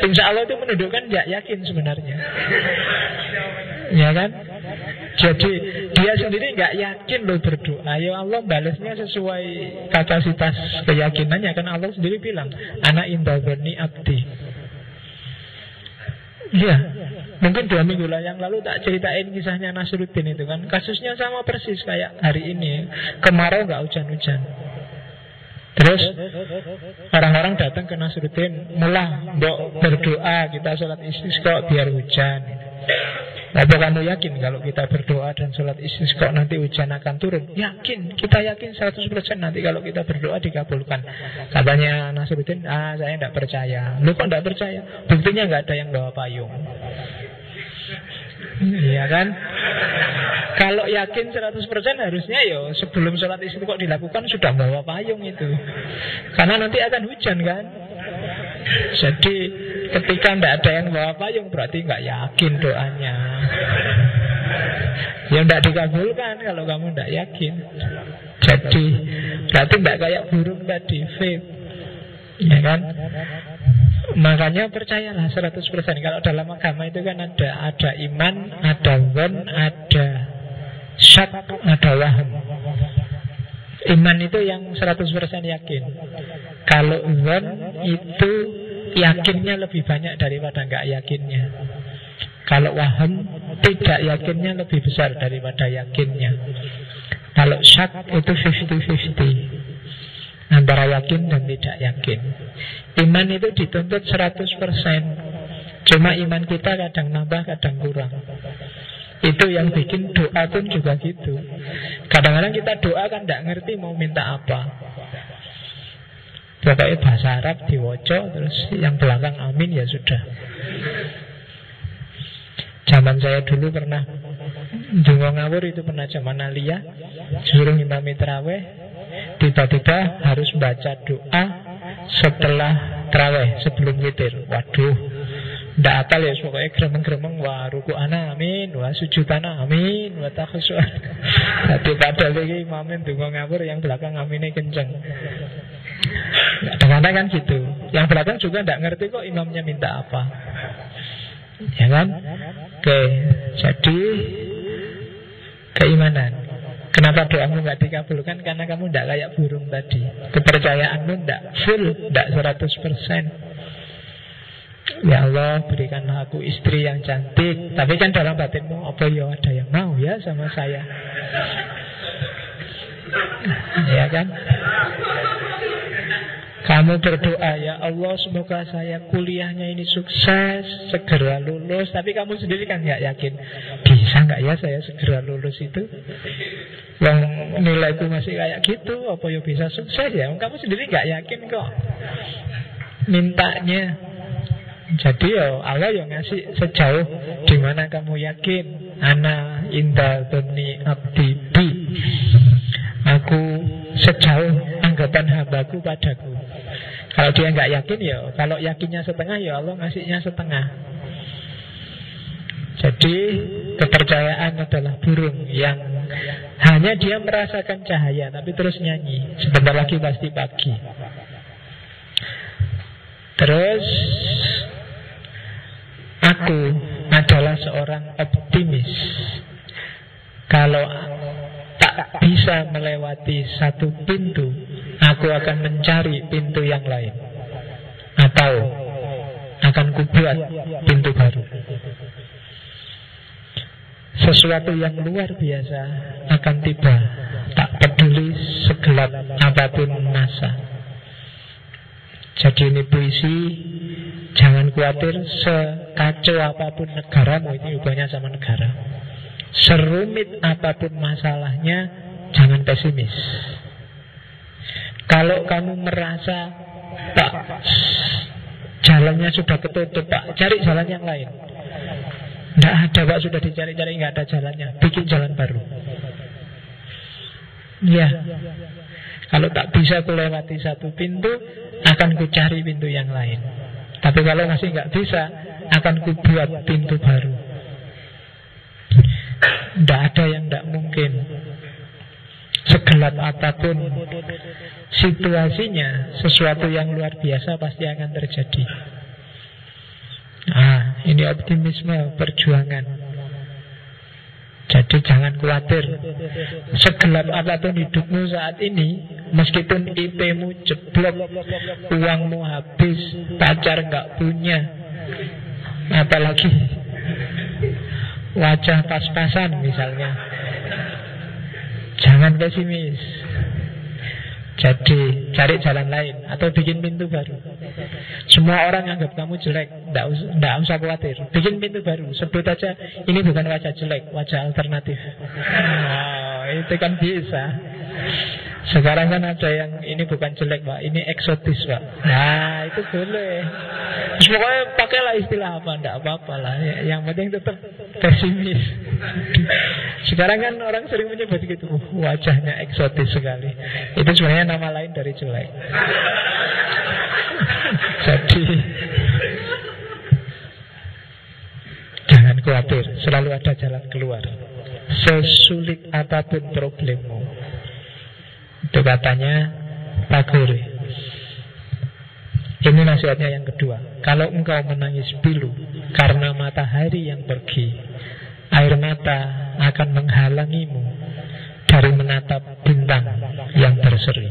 A: insya Allah itu menunjukkan gak yakin sebenarnya. Ya kan? Jadi dia sendiri gak yakin loh berdoa. Ya Allah balasnya sesuai kapasitas keyakinannya. Kan Allah sendiri bilang, ana inda dzanni abdi. Iya, mungkin 2 minggu yang lalu tak ceritain kisahnya Nasruddin itu kan. Kasusnya sama persis kayak hari ini. Kemarau gak hujan-hujan. Terus orang-orang datang ke Nasruddin, mulai berdoa, kita sholat istisqa biar hujan. Apa kamu yakin kalau kita berdoa dan sholat istisqa nanti hujan akan turun? Yakin, kita yakin 100% nanti kalau kita berdoa dikabulkan. Katanya Nasruddin, saya tidak percaya. Lu kok tidak percaya? Buktinya nggak ada yang bawa payung. Iya kan? Kalau yakin 100% harusnya ya sebelum sholat istisqa dilakukan sudah bawa payung itu. Karena nanti akan hujan kan? Jadi ketika tidak ada yang bawa payung berarti nggak yakin doanya. Ya tidak dikabulkan kalau kamu tidak yakin. Jadi berarti tidak kayak burung tadi, faith. Ya kan? Makanya percayalah 100%. Kalau dalam agama itu kan ada iman, ada zon, ada syak, ada waham. Iman itu yang 100% yakin. Kalau zon itu yakinnya lebih banyak daripada nggak yakinnya. Kalau waham tidak yakinnya lebih besar daripada yakinnya. Kalau syak itu 50-50 antara yakin dan tidak yakin. Iman itu dituntut 100%. Cuma iman kita kadang nambah, kadang kurang. Itu yang bikin doa pun juga gitu. Kadang-kadang kita doa kan tidak ngerti mau minta apa. Pokoknya bahasa Arab diwoco, terus yang belakang amin ya sudah. Zaman saya dulu pernah dungo ngawur, itu pernah zaman aliyah, suruh imami terawih, tiba-tiba harus baca doa setelah terawih, sebelum witir. Waduh, ndak apal ya, pokoknya gremeng-gremeng. Wah, ruku ana amin, wah sujud ana amin, wah takhusu. Jadi padahal lagi imamin dungo ngawur, yang belakang aminnya kenceng. Kadang-kadang kan gitu. Yang belakang juga tidak ngerti kok imamnya minta apa. Ya kan? Oke, jadi keimanan. Kenapa doamu nggak dikabulkan? Karena kamu tidak kayak burung tadi. Kepercayaanmu tidak full, tidak 100%. Ya Allah, berikanlah aku istri yang cantik. Tapi kan dalam batinmu, apa ya ada yang mau ya sama saya? Ya kan? Kamu berdoa, ya Allah semoga saya kuliahnya ini sukses, segera lulus. Tapi kamu sendiri kan nggak yakin, bisa nggak ya saya segera lulus itu? Yang nilaiku masih kayak gitu, apa ya bisa sukses ya? Kamu sendiri nggak yakin kok mintanya. Jadi ya Allah yang ngasih sejauh dimana kamu yakin. Ana inda dzanni abdi bi. Aku sejauh anggapan hambaku padaku. Kalau dia nggak yakin ya, kalau yakinnya setengah ya Allah ngasihnya setengah. Jadi kepercayaan adalah burung yang hanya dia merasakan cahaya tapi terus nyanyi. Sebentar lagi pasti pagi. Terus aku adalah seorang optimis. Kalau tak bisa melewati satu pintu, aku akan mencari pintu yang lain. Atau akan kubuat pintu baru. Sesuatu yang luar biasa akan tiba, tak peduli segelap apapun masa. Jadi ini puisi. Jangan khawatir, sekacau apapun negaramu, ini hubungannya sama negara, serumit apapun masalahnya, jangan pesimis. Kalau kamu merasa Pak, jalannya sudah ketutup Pak, cari jalan yang lain. Tidak ada Pak, sudah dicari-cari, nggak ada jalannya, bikin jalan baru. Ya, kalau tak bisa kulewati satu pintu, akan kucari pintu yang lain. Tapi kalau masih nggak bisa, akan kubuat pintu baru. Tidak ada yang tidak mungkin. Segelap apapun situasinya, sesuatu yang luar biasa pasti akan terjadi. Ini optimisme perjuangan. Jadi jangan khawatir. Segelap apapun hidupmu saat ini, meskipun IP-mu jeblok, uangmu habis, pacar nggak punya, apalagi wajah pas-pasan misalnya, jangan pesimis. Jadi cari jalan lain atau bikin pintu baru. Semua orang anggap kamu jelek, tidak usah khawatir. Bikin pintu baru, sebut aja ini bukan wajah jelek, wajah alternatif. Itu kan bisa. Sekarang kan ada yang ini bukan jelek Pak, ini eksotis Pak. Nah itu boleh. Pokoknya pakailah istilah apa, tidak apa-apa lah. Yang penting tetap pesimis. Sekarang kan orang sering menyebut gitu, wajahnya eksotis sekali. Itu sebenarnya nama lain dari jelek. Jadi jangan khawatir, selalu ada jalan keluar. Sesulit apapun problemmu. Itu katanya Tagore. Ini nasihatnya yang kedua. Kalau engkau menangis pilu karena matahari yang pergi, air mata akan menghalangimu dari menatap bintang yang berseri.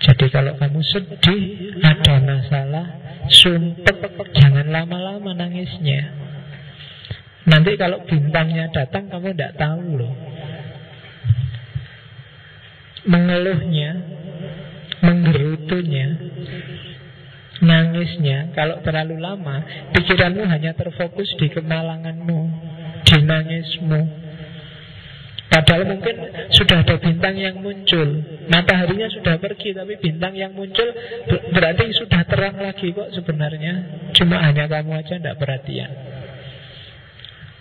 A: Jadi kalau kamu sedih, ada masalah, sumpet, jangan lama-lama nangisnya. Nanti kalau bintangnya datang, kamu tidak tahu loh. Mengeluhnya, menggerutunya, nangisnya, kalau terlalu lama, pikiranmu hanya terfokus di kemalanganmu, di nangismu. Padahal mungkin sudah ada bintang yang muncul, mataharinya sudah pergi, tapi bintang yang muncul berarti sudah terang lagi kok sebenarnya. Cuma hanya kamu aja tidak perhatian.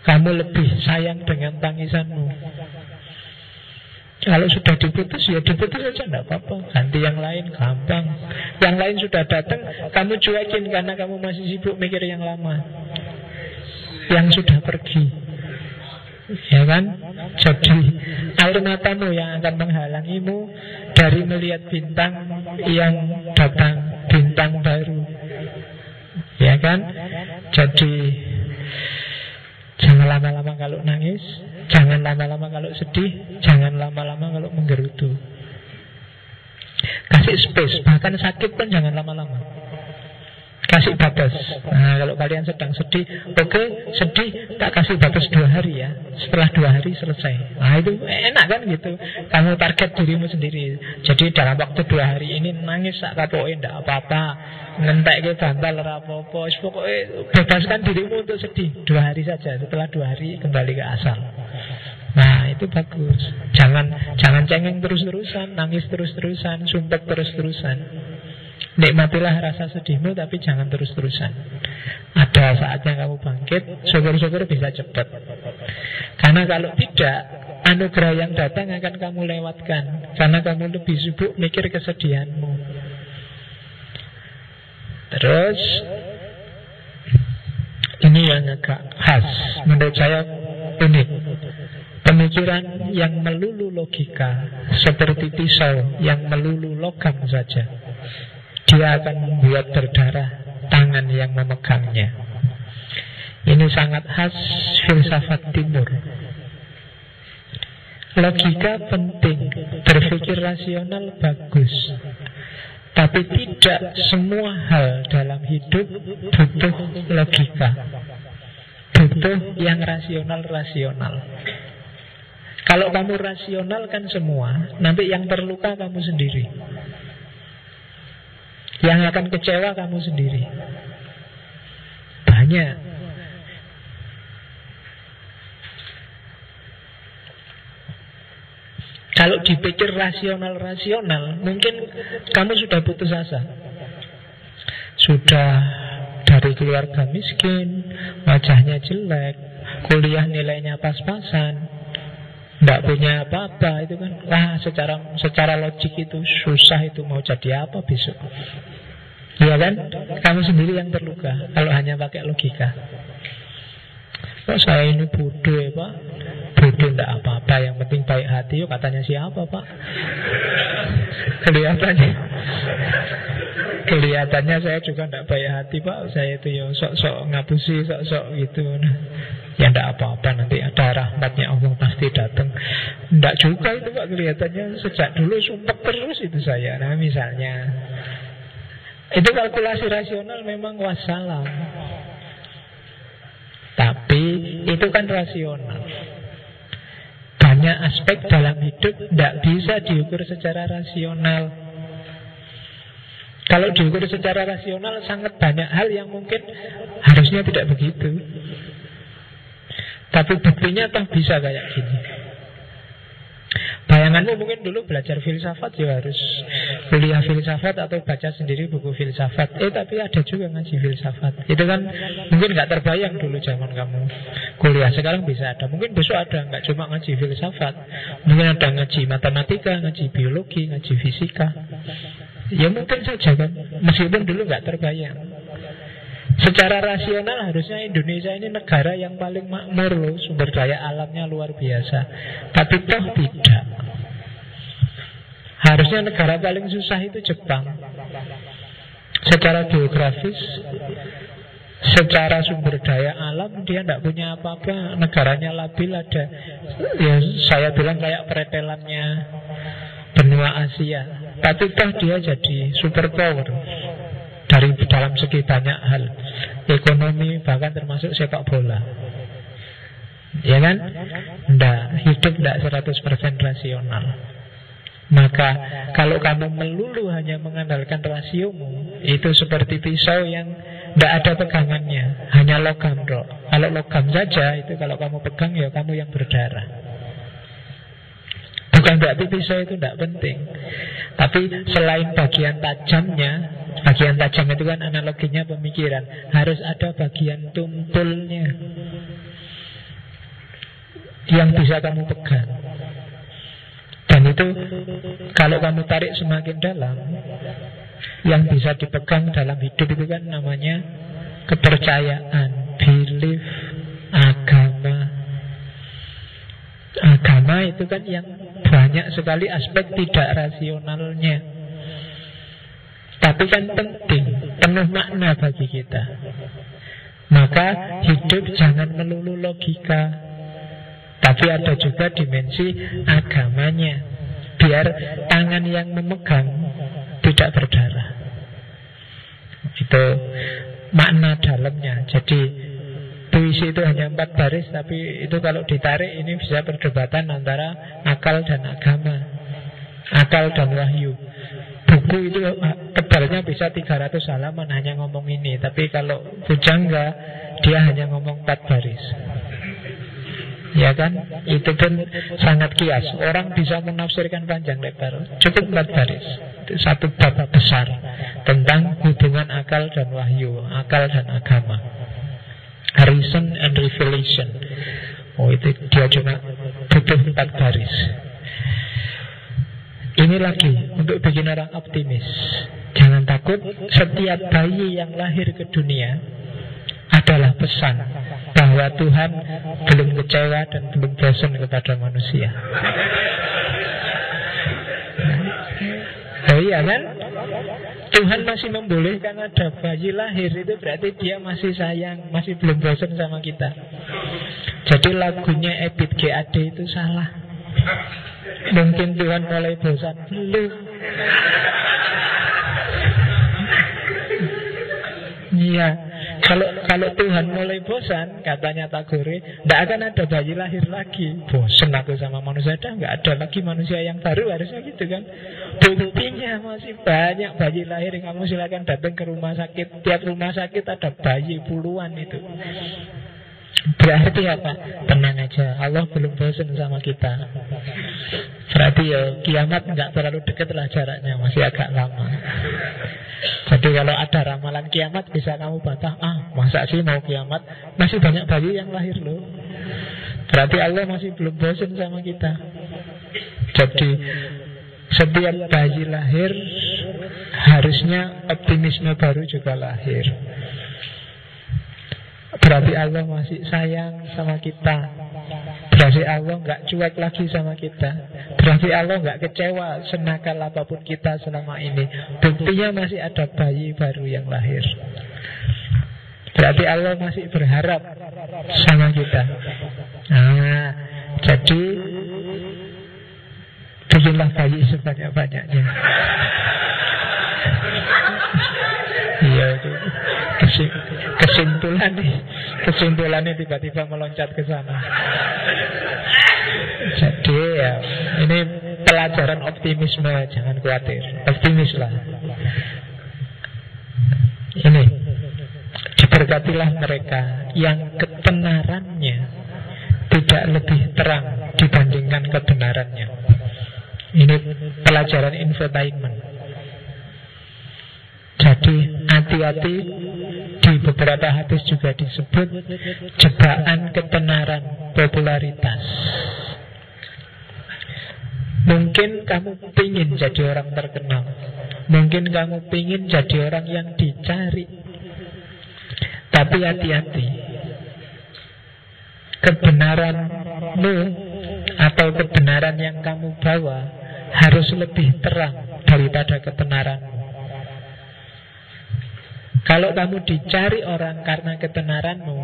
A: Kamu lebih sayang dengan tangisanmu. Kalau sudah diputus, ya diputus saja, tidak apa-apa. Ganti yang lain, gampang. Yang lain sudah datang, kamu cuekin karena kamu masih sibuk mikir yang lama, yang sudah pergi. Ya kan? Jadi air matamu yang akan menghalangimu dari melihat bintang yang datang, bintang baru. Ya kan? Jadi jangan lama-lama kalau nangis, jangan lama-lama kalau sedih, jangan lama-lama kalau menggerutu. Kasih space, bahkan sakit pun jangan lama-lama. Kasih batas. Nah, kalau kalian sedang sedih, oke, sedih, tak kasih batas 2 hari ya. Setelah 2 hari selesai. Nah, itu enak kan gitu. Kamu target dirimu sendiri. Jadi dalam waktu 2 hari ini nangis tak kapoin, tidak apa-apa. Ngentek ke bantal rapopo. Pokoknya bebaskan dirimu untuk sedih 2 hari saja. Setelah 2 hari kembali ke asal. Nah, itu bagus. Jangan cengeng terus-terusan, nangis terus-terusan, sumpek terus-terusan. Nikmatilah rasa sedihmu, tapi jangan terus-terusan. Ada saatnya kamu bangkit, syukur-syukur bisa cepat. Karena kalau tidak, anugerah yang datang akan kamu lewatkan. Karena kamu lebih sibuk mikir kesedihanmu. Terus ini yang agak khas, menurut saya unik. Pemikiran yang melulu logika, seperti pisau yang melulu logam saja, dia akan membuat berdarah tangan yang memegangnya. Ini sangat khas filsafat timur. Logika penting, berpikir rasional bagus, Tapi tidak semua hal dalam hidup butuh logika, butuh yang rasional-rasional. Kalau kamu rasionalkan semua, nanti yang terluka kamu sendiri, yang akan kecewa kamu sendiri. Banyak. Kalau dipikir rasional-rasional, mungkin kamu sudah putus asa. Sudah dari keluarga miskin, wajahnya jelek, kuliah nilainya pas-pasan, tidak punya apa-apa, itu kan wah, secara logik itu susah, itu mau jadi apa besok. Iya kan? Kamu sendiri yang terluka kalau hanya pakai logika. Oh, saya ini bodoh ya Pak. Bodoh tidak apa-apa, yang penting baik hati. Yuk, katanya siapa Pak? Kelihatannya saya juga tidak baik hati Pak. Saya itu ya sok-sok ngapusi, sok-sok gitu. Nah, ya tidak apa-apa, nanti ada rahmatnya Allah pasti datang. Tidak juga itu Pak, kelihatannya sejak dulu sumpah terus itu saya. Nah misalnya, itu kalkulasi rasional memang wassalam. Tapi itu kan rasional. Banyak aspek dalam hidup tidak bisa diukur secara rasional. Kalau diukur secara rasional, sangat banyak hal yang mungkin harusnya tidak begitu. Tapi buktinya toh bisa kayak gini. Bayanganmu mungkin dulu belajar filsafat ya harus kuliah filsafat atau baca sendiri buku filsafat. Tapi ada juga ngaji filsafat. Itu kan mungkin gak terbayang dulu zaman kamu kuliah. Sekarang bisa ada. Mungkin besok ada, gak cuma ngaji filsafat. Mungkin ada ngaji matematika, ngaji biologi, ngaji fisika. Ya mungkin saja kan. Meskipun dulu gak terbayang. Secara rasional harusnya Indonesia ini negara yang paling makmur loh, sumber daya alamnya luar biasa. Tapi toh tidak. Harusnya negara paling susah itu Jepang. Secara geografis, secara sumber daya alam dia tidak punya apa-apa. Negaranya labil, ada ya saya bilang kayak pretelannya benua Asia. Tapi toh dia jadi superpower dari dalam segi banyak hal, ekonomi bahkan termasuk sepak bola. Ya kan? Hidup tidak 100% rasional. Maka kalau kamu melulu hanya mengandalkan rasiomu, itu seperti pisau yang tidak ada pegangannya, hanya logam dok. Kalau logam saja, itu kalau kamu pegang ya kamu yang berdarah. Bukan berarti pisau itu tidak penting. Tapi selain bagian tajamnya, bagian tajam itu kan analoginya pemikiran, harus ada bagian tumpulnya yang bisa kamu pegang. Dan itu kalau kamu tarik semakin dalam, yang bisa dipegang dalam hidup itu kan namanya kepercayaan, belief, agama. Agama itu kan yang banyak sekali aspek tidak rasionalnya, tapi kan penting, penuh makna bagi kita. Maka hidup jangan melulu logika, tapi ada juga dimensi agamanya, biar tangan yang memegang tidak berdarah. Itu makna dalamnya. Jadi puisi itu hanya 4 baris, tapi itu kalau ditarik ini bisa perdebatan antara akal dan agama, akal dan wahyu. Buku itu tebalnya bisa 300 halaman hanya ngomong ini. Tapi kalau Bujangga, dia hanya ngomong 4 baris. Ya kan? Itu pun sangat kias. Orang bisa menafsirkan panjang lebar, cukup 4 baris. Itu satu bab besar tentang hubungan akal dan wahyu, akal dan agama, reason and revelation. Oh, itu dia cuma butuh 4 baris. Ini lagi untuk bikin orang optimis. Jangan takut, setiap bayi yang lahir ke dunia adalah pesan bahwa Tuhan belum kecewa dan belum bosan kepada manusia. Oh iya kan? Tuhan masih membolehkan ada bayi lahir, itu berarti dia masih sayang, masih belum bosan sama kita. Jadi lagunya Ebit GAD itu salah. Mungkin Tuhan mulai bosan. Belum. Iya, kalau Tuhan mulai bosan, katanya Tagore, tidak akan ada bayi lahir lagi. Bosan aku sama manusia, nggak ada lagi manusia yang baru, harusnya gitu kan. Buktinya masih banyak bayi lahir. Kamu silakan datang ke rumah sakit, tiap rumah sakit ada bayi puluhan itu. Berarti apa? Tenang aja, Allah belum bosan sama kita. Berarti ya kiamat nggak terlalu dekat lah jaraknya, masih agak lama. Jadi kalau ada ramalan kiamat bisa kamu bantah, masa sih mau kiamat? Masih banyak bayi yang lahir loh. Berarti Allah masih belum bosan sama kita. Jadi setiap bayi lahir harusnya optimisme baru juga lahir. Berarti Allah masih sayang sama kita. Berarti Allah nggak cuek lagi sama kita. Berarti Allah nggak kecewa senakal apapun kita selama ini. Buktinya masih ada bayi baru yang lahir. Berarti Allah masih berharap sama kita. Nah, jadi bikinlah bayi sebanyak-banyaknya. Iya itu kesimpulannya tiba-tiba meloncat ke sana. Jadi ya ini pelajaran optimisme, jangan khawatir, optimislah. Ini diberkatilah mereka yang kebenarannya tidak lebih terang dibandingkan kebenarannya. Ini pelajaran infotainment. Jadi hati-hati, di beberapa hadis juga disebut jebakan ketenaran popularitas. Mungkin kamu pingin jadi orang terkenal, mungkin kamu pingin jadi orang yang dicari. Tapi hati-hati, kebenaranmu atau kebenaran yang kamu bawa harus lebih terang daripada ketenaranmu. Kalau kamu dicari orang karena ketenaranmu,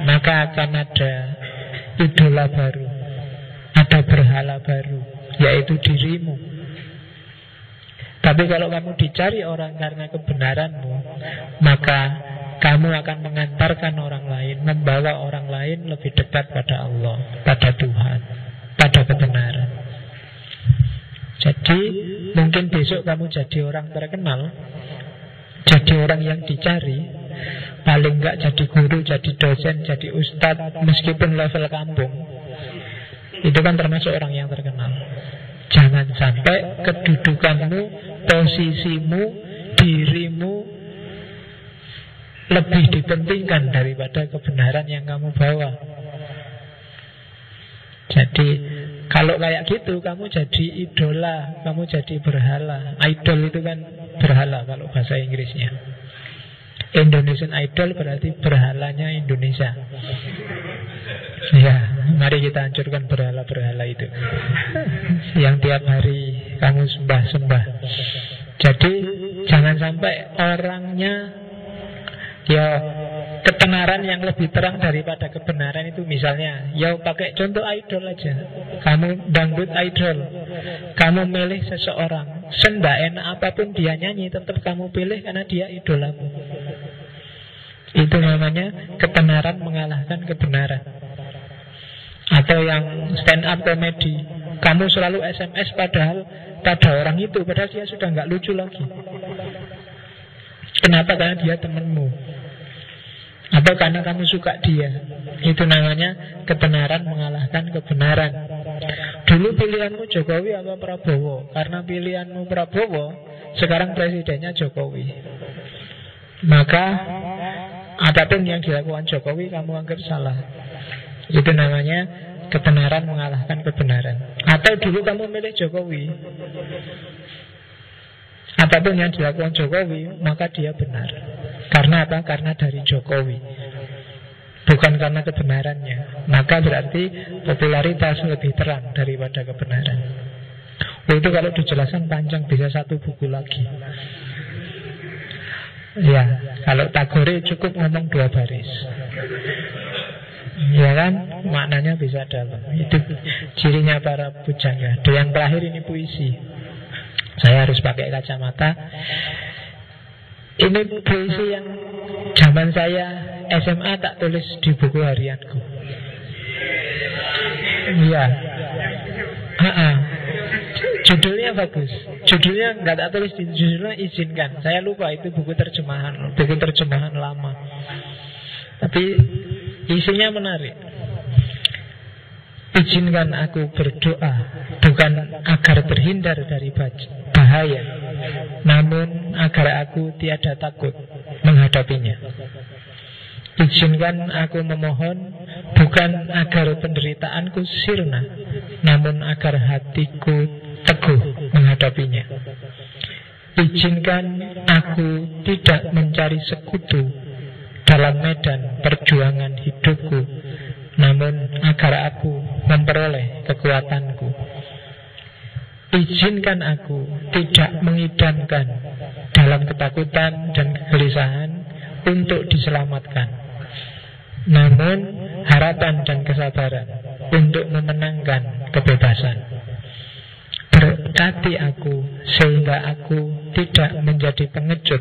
A: maka akan ada idola baru, ada berhala baru, yaitu dirimu. Tapi kalau kamu dicari orang karena kebenaranmu, maka kamu akan mengantarkan orang lain, membawa orang lain lebih dekat pada Allah, pada Tuhan, pada kebenaran. Jadi mungkin besok kamu jadi orang terkenal, jadi orang yang dicari, paling enggak jadi guru, jadi dosen, jadi ustadz, meskipun level kampung. Itu kan termasuk orang yang terkenal. Jangan sampai kedudukanmu, posisimu, dirimu lebih dipentingkan daripada kebenaran yang kamu bawa. Jadi kalau kayak gitu, kamu jadi idola, kamu jadi berhala. Idol itu kan berhala kalau bahasa Inggrisnya. Indonesian Idol berarti berhalanya Indonesia. Ya, mari kita hancurkan berhala-berhala itu yang tiap hari kamu sembah-sembah. Jadi jangan sampai orangnya ya ketenaran yang lebih terang daripada kebenaran itu. Misalnya, ya pakai contoh idol aja. Kamu dangdut idol, kamu milih seseorang, sendak enak apapun dia nyanyi, tetap kamu pilih karena dia idolamu. Itu namanya ketenaran mengalahkan kebenaran. Atau yang stand up comedy, kamu selalu SMS padahal pada orang itu, padahal dia sudah nggak lucu lagi. Kenapa? Karena dia temanmu, atau karena kamu suka dia. Itu namanya kebenaran mengalahkan kebenaran. Dulu pilihanmu Jokowi atau Prabowo, karena pilihanmu Prabowo, sekarang presidennya Jokowi. Maka apapun yang dilakukan Jokowi kamu anggap salah. Itu namanya kebenaran mengalahkan kebenaran. Atau dulu kamu milih Jokowi, apapun yang dilakukan Jokowi, maka dia benar. Karena apa? Karena dari Jokowi, bukan karena kebenarannya. Maka berarti popularitas lebih terang daripada kebenaran. Itu kalau dijelaskan panjang, bisa satu buku lagi. Ya, kalau Tagore cukup ngomong 2 baris. Ya kan, maknanya bisa dalam. Itu cirinya para pujangga. Dan yang terakhir ini puisi. Saya harus pakai kacamata. Ini puisi yang zaman saya SMA tak tulis di buku harianku. Iya. Judulnya bagus. Judulnya nggak tak tulis di judulnya Izinkan. Saya lupa itu buku terjemahan lama. Tapi isinya menarik. Izinkan aku berdoa, bukan agar terhindar dari bahaya, namun agar aku tiada takut menghadapinya. Izinkan aku memohon, bukan agar penderitaanku sirna, namun agar hatiku teguh menghadapinya. Izinkan aku tidak mencari sekutu dalam medan perjuangan hidupku, namun agar aku memperoleh kekuatanku. Izinkan aku tidak mengidamkan dalam ketakutan dan kegelisahan untuk diselamatkan, namun harapan dan kesabaran untuk memenangkan kebebasan. Berkati aku sehingga aku tidak menjadi pengecut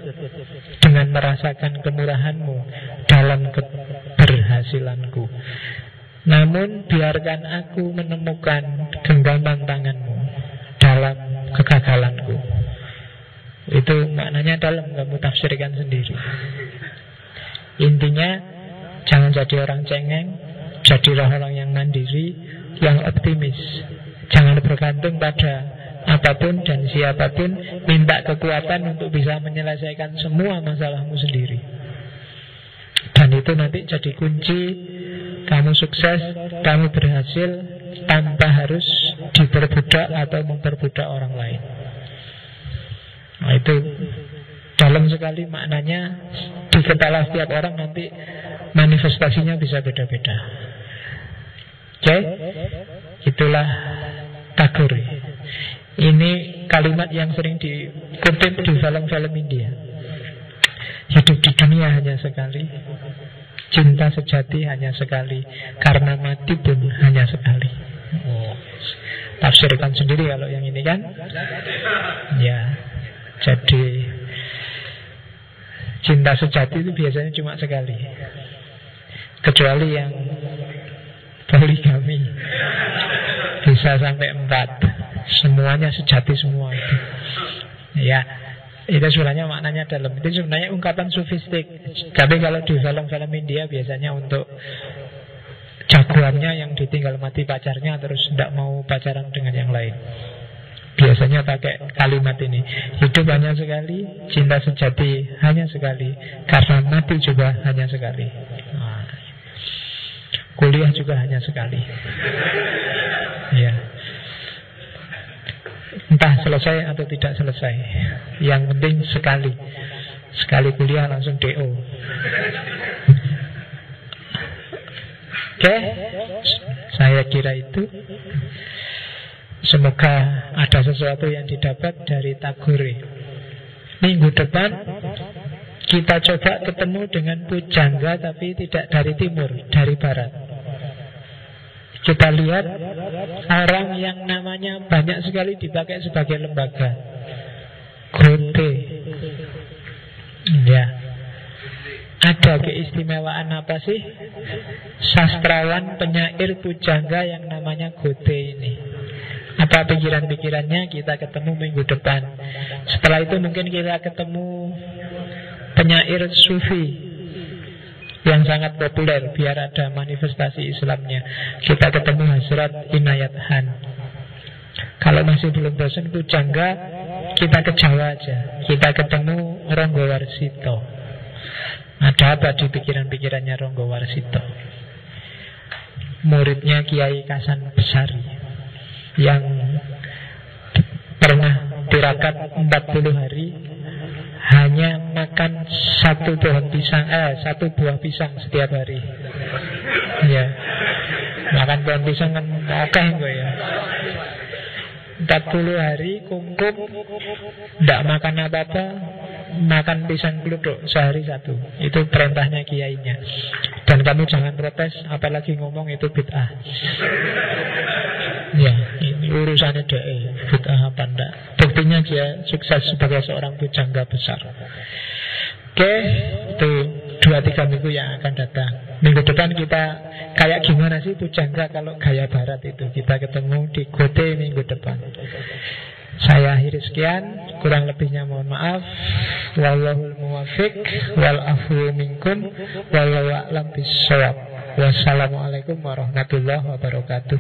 A: dengan merasakan kemurahan-Mu dalam keberhasilanku, namun biarkan aku menemukan genggaman tangan-Mu dalam kegagalanku. Itu maknanya dalam, kamu tafsirkan sendiri. Intinya, jangan jadi orang cengeng, jadilah orang yang mandiri, yang optimis. Jangan bergantung pada apapun dan siapapun. Minta kekuatan untuk bisa menyelesaikan semua masalahmu sendiri. Dan itu nanti jadi kunci kamu sukses, kamu berhasil tanpa harus diperbudak atau memperbudak orang lain. Nah, itu dalam sekali maknanya. Di kepala setiap orang nanti manifestasinya bisa beda-beda. Oke? Itulah Tagore. Ini kalimat yang sering dikutip di film-film India. Hidup di dunia hanya sekali, cinta sejati hanya sekali, karena mati pun hanya sekali. Tafsirkan sendiri kalau yang ini kan. Ya, jadi cinta sejati itu biasanya cuma sekali, kecuali yang poligami bisa sampai 4. Semuanya sejati semua itu. Ya, itu sebenarnya maknanya dalam. Itu sebenarnya ungkapan sofistik. Tapi kalau di film-film India biasanya untuk jagoannya yang ditinggal mati pacarnya terus tidak mau pacaran dengan yang lain, biasanya pakai kalimat ini. Hidup hanya sekali, cinta sejati hanya sekali, karena mati juga hanya sekali. Nah, kuliah juga hanya sekali. Ya, entah selesai atau tidak selesai, yang penting sekali. Sekali kuliah langsung DO. Oke, saya kira itu. Semoga ada sesuatu yang didapat dari Tagore. Minggu depan kita coba ketemu dengan pujangga, tapi tidak dari timur, dari barat. Kita lihat orang yang namanya banyak sekali dipakai sebagai lembaga. Goethe. Ya. Ada keistimewaan apa sih sastrawan penyair pujangga yang namanya Goethe ini? Apa pikiran-pikirannya? Kita ketemu minggu depan. Setelah itu mungkin kita ketemu penyair sufi yang sangat populer, biar ada manifestasi Islamnya. Kita ketemu Hazrat Inayat Khan. Kalau masih belum bosan pujangga, kita ke Jawa aja. Kita ketemu Ronggo Warsito. Ada apa di pikiran-pikirannya Ronggo Warsito? Muridnya Kiai Kasan Besari, yang pernah tirakat 40 hari hanya makan satu buah pisang setiap hari. Ya, makan buah pisang kan oke enggak ya? 40 hari kungkum, tidak makan apa-apa, makan pisang keluduk sehari satu. Itu perintahnya kiainya. Dan kamu jangan protes, apalagi ngomong itu bid'ah. Ya, ini urusannya bid'ah apa enggak. Buktinya dia sukses sebagai seorang pujangga besar. Oke, itu 2-3 minggu yang akan datang. Minggu depan kita kayak gimana sih pujangga kalau gaya barat itu. Kita ketemu di Gote minggu depan. Saya akhiri sekian, kurang lebihnya mohon maaf. Wallahul muwaffiq wal afu minkum wallahu a'lam bissawab. Wassalamualaikum warahmatullahi wabarakatuh.